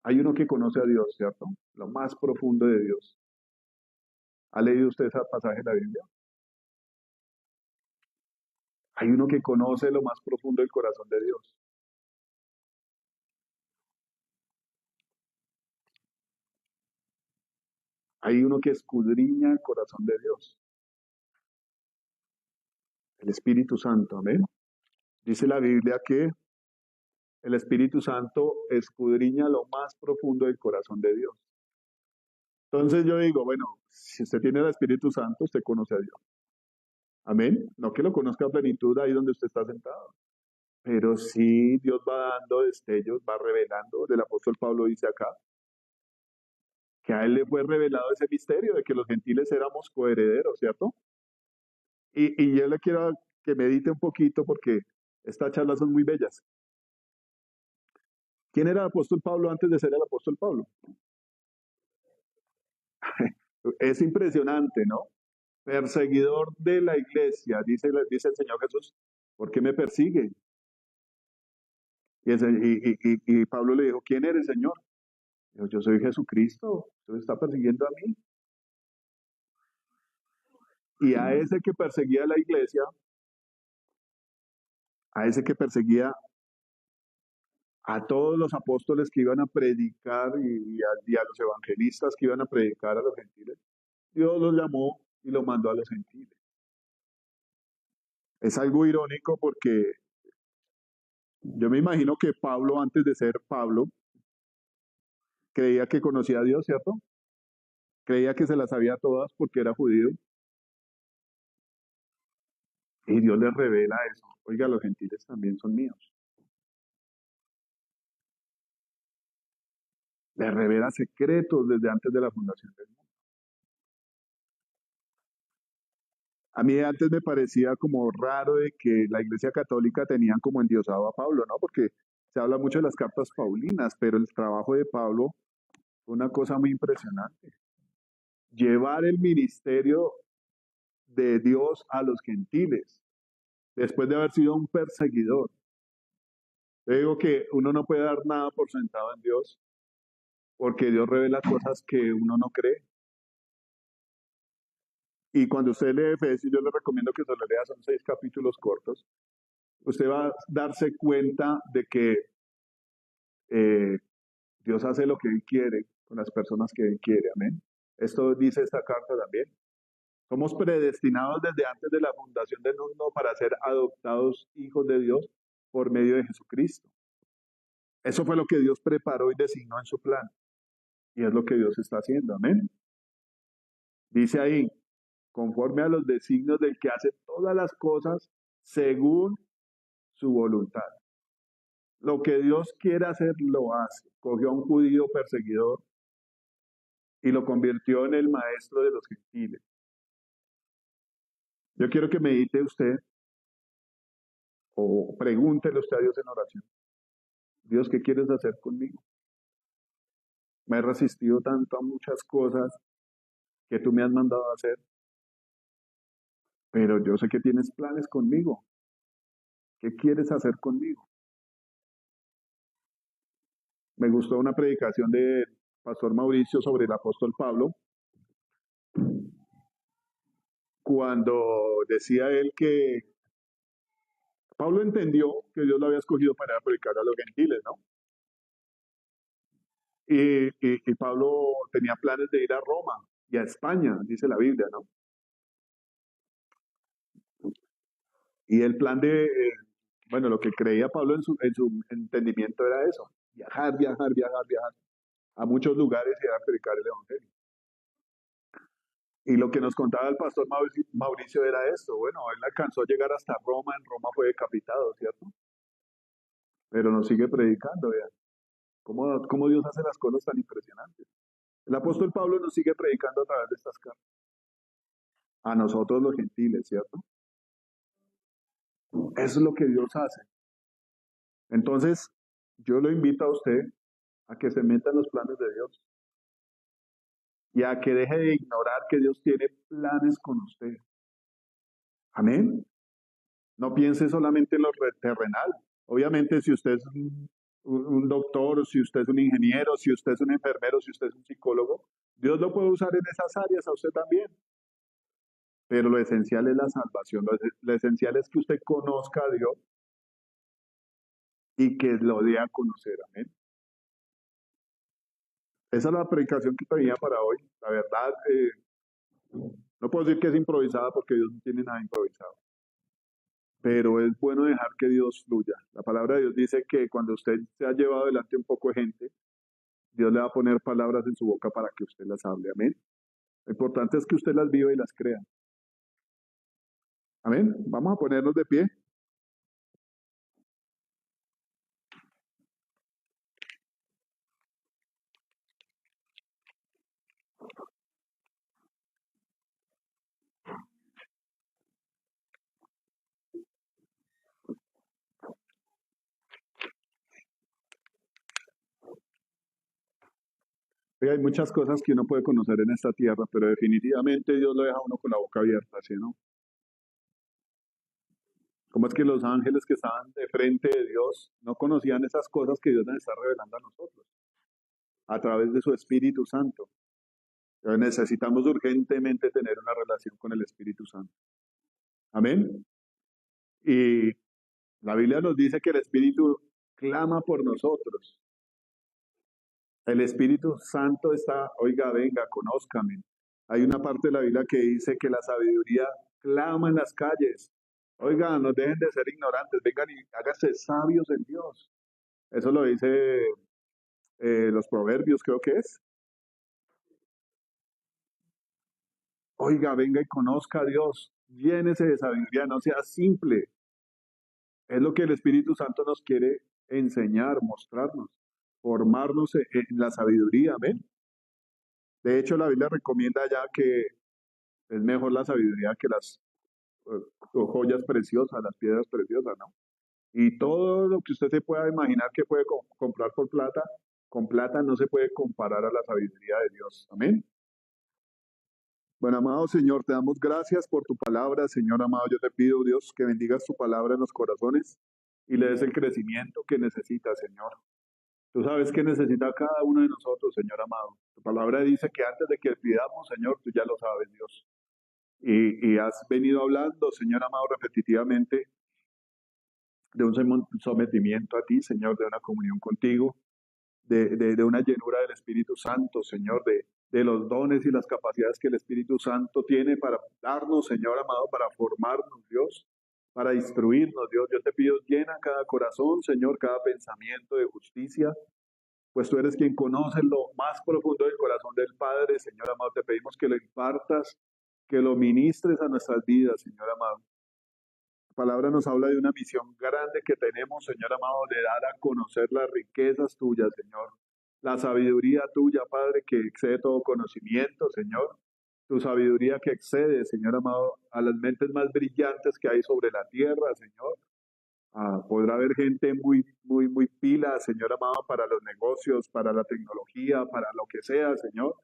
hay uno que conoce a Dios, ¿cierto? Lo más profundo de Dios. ¿Ha leído usted ese pasaje de la Biblia? Hay uno que conoce lo más profundo del corazón de Dios. Hay uno que escudriña el corazón de Dios. El Espíritu Santo, amén. Dice la Biblia que el Espíritu Santo escudriña lo más profundo del corazón de Dios. Entonces yo digo, bueno, si usted tiene el Espíritu Santo, usted conoce a Dios. Amén. No que lo conozca a plenitud ahí donde usted está sentado. Pero sí Dios va dando destellos, va revelando. El apóstol Pablo dice acá que a él le fue revelado ese misterio de que los gentiles éramos coherederos, ¿cierto? Y yo le quiero que medite un poquito porque estas charlas son muy bellas. ¿Quién era el apóstol Pablo antes de ser el apóstol Pablo? Es impresionante, ¿no? Perseguidor de la iglesia, dice el Señor Jesús, ¿por qué me persigue? Y Pablo le dijo, ¿quién eres, Señor? Dijo, yo soy Jesucristo, usted me está persiguiendo a mí. Y a ese que perseguía la iglesia, a ese que perseguía a todos los apóstoles que iban a predicar y a los evangelistas que iban a predicar a los gentiles, Dios los llamó y lo mandó a los gentiles. Es algo irónico porque yo me imagino que Pablo, antes de ser Pablo, creía que conocía a Dios, ¿cierto? Creía que se las sabía todas porque era judío. Y Dios les revela eso. Oiga, los gentiles también son míos. Les revela secretos desde antes de la fundación del mundo. A mí antes me parecía como raro de que la Iglesia Católica tenían como endiosado a Pablo, ¿no? Porque se habla mucho de las cartas paulinas, pero el trabajo de Pablo fue una cosa muy impresionante. Llevar el ministerio de Dios a los gentiles, después de haber sido un perseguidor. Yo digo que uno no puede dar nada por sentado en Dios, porque Dios revela cosas que uno no cree. Y cuando usted lee Efesios, yo le recomiendo que se lo lea, son 6 capítulos cortos. Usted va a darse cuenta de que eh, Dios hace lo que Él quiere con las personas que Él quiere. Amén. Esto dice esta carta también. Somos predestinados desde antes de la fundación del mundo para ser adoptados hijos de Dios por medio de Jesucristo. Eso fue lo que Dios preparó y designó en su plan. Y es lo que Dios está haciendo. Amén. Dice ahí, conforme a los designios del que hace todas las cosas según su voluntad. Lo que Dios quiere hacer, lo hace. Cogió a un judío perseguidor y lo convirtió en el maestro de los gentiles. Yo quiero que medite usted o pregúntele usted a Dios en oración. Dios, ¿qué quieres hacer conmigo? Me he resistido tanto a muchas cosas que tú me has mandado a hacer, pero yo sé que tienes planes conmigo. ¿Qué quieres hacer conmigo? Me gustó una predicación de Pastor Mauricio sobre el apóstol Pablo, cuando decía él que Pablo entendió que Dios lo había escogido para predicar a los gentiles, ¿no? Y Pablo tenía planes de ir a Roma y a España, dice la Biblia, ¿no? Y el plan de, bueno, lo que creía Pablo en su entendimiento era eso, viajar, viajar, viajar, viajar a muchos lugares y a predicar el Evangelio. Y lo que nos contaba el pastor Mauricio era esto, bueno, él alcanzó a llegar hasta Roma, en Roma fue decapitado, ¿cierto? Pero nos sigue predicando, vean, cómo Dios hace las cosas tan impresionantes. El apóstol Pablo nos sigue predicando a través de estas cartas, a nosotros los gentiles, ¿cierto? Eso es lo que Dios hace. Entonces, yo lo invito a usted a que se meta en los planes de Dios y a que deje de ignorar que Dios tiene planes con usted. Amén. No piense solamente en lo terrenal. Obviamente, si usted es un doctor, si usted es un ingeniero, si usted es un enfermero, si usted es un psicólogo, Dios lo puede usar en esas áreas a usted también. Pero lo esencial es la salvación. Lo esencial es que usted conozca a Dios y que lo dé a conocer. Amén. Esa es la predicación que tenía para hoy. La verdad, no puedo decir que es improvisada porque Dios no tiene nada improvisado. Pero es bueno dejar que Dios fluya. La palabra de Dios dice que cuando usted se ha llevado delante un poco de gente, Dios le va a poner palabras en su boca para que usted las hable. Amén. Lo importante es que usted las viva y las crea. Amén. Vamos a ponernos de pie. Sí, hay muchas cosas que uno puede conocer en esta tierra, pero definitivamente Dios lo deja a uno con la boca abierta, ¿sí, no? ¿Cómo es que los ángeles que estaban de frente de Dios no conocían esas cosas que Dios nos está revelando a nosotros a través de su Espíritu Santo? Entonces necesitamos urgentemente tener una relación con el Espíritu Santo. Amén. Y la Biblia nos dice que el Espíritu clama por nosotros. El Espíritu Santo está, oiga, venga, conózcame. Hay una parte de la Biblia que dice que la sabiduría clama en las calles. Oiga, no dejen de ser ignorantes, vengan y háganse sabios en Dios. Eso lo dice los proverbios, creo que es. Oiga, venga y conozca a Dios. Llénese de sabiduría, no sea simple. Es lo que el Espíritu Santo nos quiere enseñar, mostrarnos, formarnos en la sabiduría. Amén. De hecho, la Biblia recomienda ya que es mejor la sabiduría que las joyas preciosas, las piedras preciosas, ¿no? Y todo lo que usted se pueda imaginar que puede comprar por plata, con plata no se puede comparar a la sabiduría de Dios. Amén. Bueno, amado Señor, te damos gracias por tu palabra. Señor amado, yo te pido, Dios, que bendigas tu palabra en los corazones y le des el crecimiento que necesita, Señor. Tú sabes que necesita cada uno de nosotros, Señor amado. Tu palabra dice que antes de que pidamos, Señor, tú ya lo sabes, Dios. Y has venido hablando, Señor amado, repetitivamente de un sometimiento a ti, Señor, de una comunión contigo, de una llenura del Espíritu Santo, Señor, de los dones y las capacidades que el Espíritu Santo tiene para darnos, Señor amado, para formarnos, Dios, para instruirnos, Dios. Yo te pido, llena cada corazón, Señor, cada pensamiento de justicia, pues tú eres quien conoce lo más profundo del corazón del Padre, Señor amado. Te pedimos que lo impartas, que lo ministres a nuestras vidas, Señor amado. La palabra nos habla de una misión grande que tenemos, Señor amado, de dar a conocer las riquezas tuyas, Señor. La sabiduría tuya, Padre, que excede todo conocimiento, Señor. Tu sabiduría que excede, Señor amado, a las mentes más brillantes que hay sobre la tierra, Señor. Podrá haber gente muy pila, Señor amado, para los negocios, para la tecnología, para lo que sea, Señor,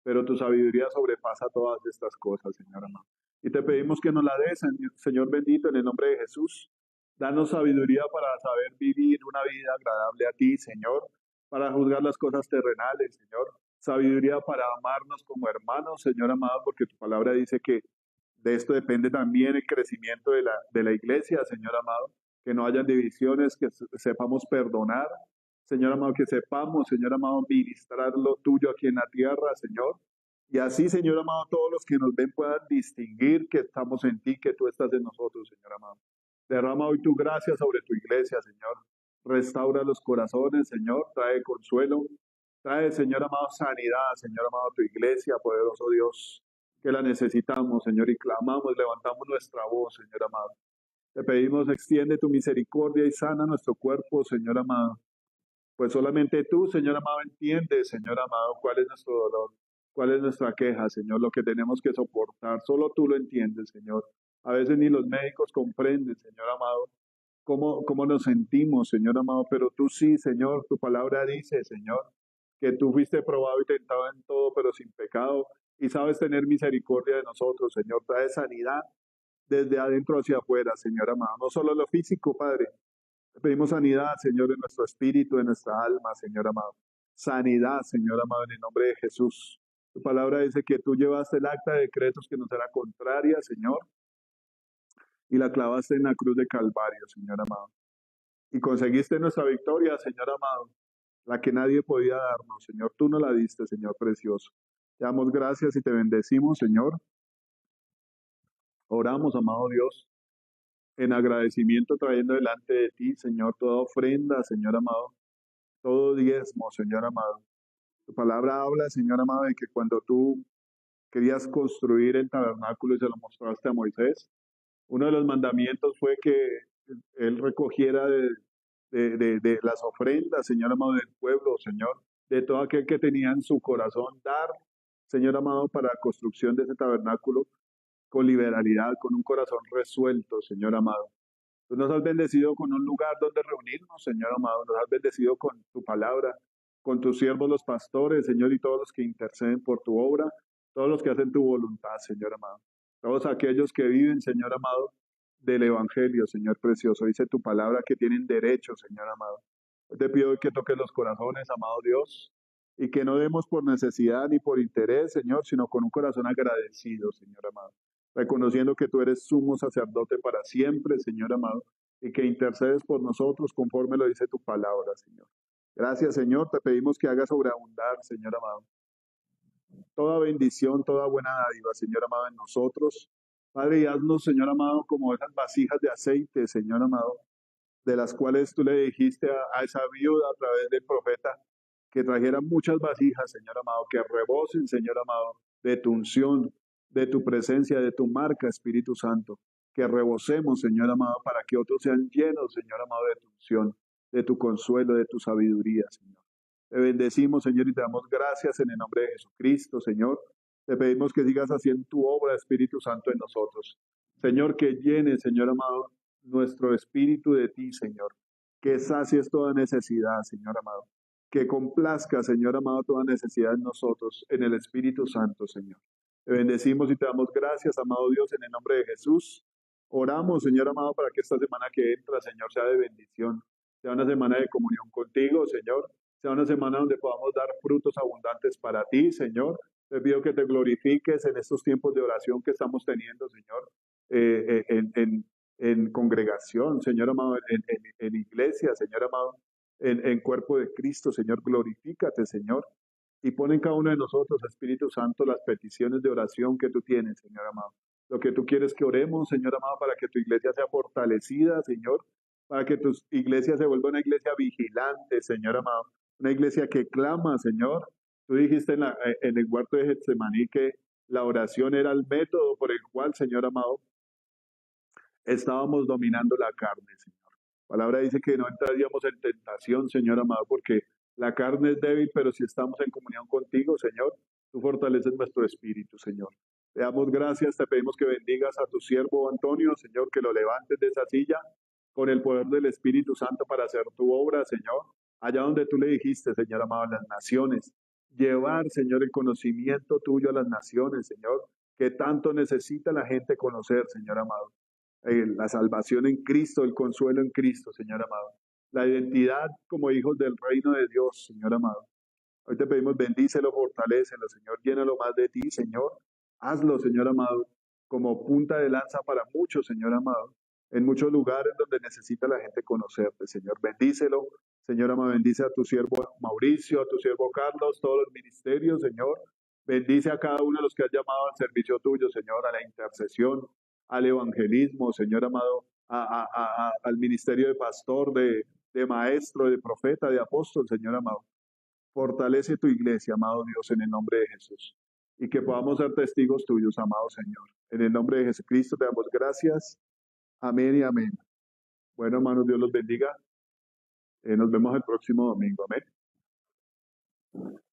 pero tu sabiduría sobrepasa todas estas cosas, Señor amado. Y te pedimos que nos la des, Señor bendito, en el nombre de Jesús. Danos sabiduría para saber vivir una vida agradable a ti, Señor, para juzgar las cosas terrenales, Señor. Sabiduría para amarnos como hermanos, Señor amado, porque tu palabra dice que de esto depende también el crecimiento de la iglesia, Señor amado, que no hayan divisiones, que sepamos perdonar, Señor amado, que sepamos, Señor amado, ministrar lo tuyo aquí en la tierra, Señor. Y así, Señor amado, todos los que nos ven puedan distinguir que estamos en ti, que tú estás en nosotros, Señor amado. Derrama hoy tu gracia sobre tu iglesia, Señor. Restaura los corazones, Señor. Trae consuelo. Trae, Señor amado, sanidad, Señor amado, a tu iglesia, poderoso Dios, que la necesitamos, Señor, y clamamos, levantamos nuestra voz, Señor amado. Te pedimos, extiende tu misericordia y sana nuestro cuerpo, Señor amado. Pues solamente tú, Señor amado, entiendes, Señor amado, cuál es nuestro dolor, cuál es nuestra queja, Señor, lo que tenemos que soportar. Solo tú lo entiendes, Señor. A veces ni los médicos comprenden, Señor amado, cómo nos sentimos, Señor amado, pero tú sí, Señor, tu palabra dice, Señor, que tú fuiste probado y tentado en todo, pero sin pecado, y sabes tener misericordia de nosotros, Señor. Trae sanidad desde adentro hacia afuera, Señor amado. No solo lo físico, Padre. Te pedimos sanidad, Señor, en nuestro espíritu, en nuestra alma, Señor amado. Sanidad, Señor amado, en el nombre de Jesús. Tu palabra dice que tú llevaste el acta de decretos que nos era contraria, Señor, y la clavaste en la cruz de Calvario, Señor amado. Y conseguiste nuestra victoria, Señor amado, la que nadie podía darnos, Señor. Tú nos la diste, Señor precioso. Te damos gracias y te bendecimos, Señor. Oramos, amado Dios, en agradecimiento trayendo delante de ti, Señor, toda ofrenda, Señor amado, todo diezmo, Señor amado. Tu palabra habla, Señor amado, de que cuando tú querías construir el tabernáculo y se lo mostraste a Moisés, uno de los mandamientos fue que él recogiera de las ofrendas, Señor amado, del pueblo, Señor, de todo aquel que tenía en su corazón dar, Señor amado, para la construcción de ese tabernáculo con liberalidad, con un corazón resuelto, Señor amado. Tú nos has bendecido con un lugar donde reunirnos, Señor amado. Nos has bendecido con tu palabra, con tus siervos los pastores, Señor, y todos los que interceden por tu obra, todos los que hacen tu voluntad, Señor amado. Todos aquellos que viven, Señor amado, del Evangelio, Señor precioso. Dice tu palabra que tienen derecho, Señor amado. Te pido que toques los corazones, amado Dios, y que no demos por necesidad ni por interés, Señor, sino con un corazón agradecido, Señor amado, reconociendo que tú eres sumo sacerdote para siempre, Señor amado, y que intercedes por nosotros conforme lo dice tu palabra, Señor. Gracias, Señor. Te pedimos que hagas sobreabundar, Señor amado, toda bendición, toda buena dádiva, Señor amado, en nosotros. Padre, y haznos, Señor amado, como esas vasijas de aceite, Señor amado, de las cuales tú le dijiste a esa viuda a través del profeta que trajera muchas vasijas, Señor amado, que rebosen, Señor amado, de tu unción, de tu presencia, de tu marca, Espíritu Santo, que rebosemos, Señor amado, para que otros sean llenos, Señor amado, de tu unción, de tu consuelo, de tu sabiduría, Señor. Te bendecimos, Señor, y te damos gracias en el nombre de Jesucristo, Señor. Te pedimos que sigas haciendo tu obra, Espíritu Santo, en nosotros. Señor, que llene, Señor amado, nuestro espíritu de ti, Señor. Que sacies toda necesidad, Señor amado. Que complazca, Señor amado, toda necesidad en nosotros, en el Espíritu Santo, Señor. Te bendecimos y te damos gracias, amado Dios, en el nombre de Jesús. Oramos, Señor amado, para que esta semana que entra, Señor, sea de bendición, sea una semana de comunión contigo, Señor, sea una semana donde podamos dar frutos abundantes para ti, Señor. Te pido que te glorifiques en estos tiempos de oración que estamos teniendo, Señor, en congregación, Señor amado, en iglesia, Señor amado, en cuerpo de Cristo, Señor, glorifícate, Señor, y pon en cada uno de nosotros, Espíritu Santo, las peticiones de oración que tú tienes, Señor amado. Lo que tú quieres que oremos, Señor amado, para que tu iglesia sea fortalecida, Señor, para que tu iglesia se vuelva una iglesia vigilante, Señor amado, una iglesia que clama, Señor. Tú dijiste en el huerto de Getsemaní que la oración era el método por el cual, Señor amado, estábamos dominando la carne, Señor. La palabra dice que no entraríamos en tentación, Señor amado, porque la carne es débil, pero si estamos en comunión contigo, Señor, tú fortaleces nuestro espíritu, Señor. Te damos gracias, te pedimos que bendigas a tu siervo Antonio, Señor, que lo levantes de esa silla, con el poder del Espíritu Santo para hacer tu obra, Señor. Allá donde tú le dijiste, Señor amado, a las naciones. Llevar, Señor, el conocimiento tuyo a las naciones, Señor, que tanto necesita la gente conocer, Señor amado. La salvación en Cristo, el consuelo en Cristo, Señor amado. La identidad como hijos del reino de Dios, Señor amado. Hoy te pedimos, bendícelo, fortalécelo, Señor, llénalo más de ti, Señor. Hazlo, Señor amado, como punta de lanza para muchos, Señor amado, en muchos lugares donde necesita la gente conocerte, Señor. Bendícelo, Señor amado, bendice a tu siervo Mauricio, a tu siervo Carlos, todos los ministerios, Señor. Bendice a cada uno de los que has llamado al servicio tuyo, Señor, a la intercesión, al evangelismo, Señor amado, al ministerio de pastor, de maestro, de profeta, de apóstol, Señor amado. Fortalece tu iglesia, amado Dios, en el nombre de Jesús. Y que podamos ser testigos tuyos, amado Señor. En el nombre de Jesucristo te damos gracias. Amén y amén. Bueno, hermanos, Dios los bendiga. Nos vemos el próximo domingo. Amén.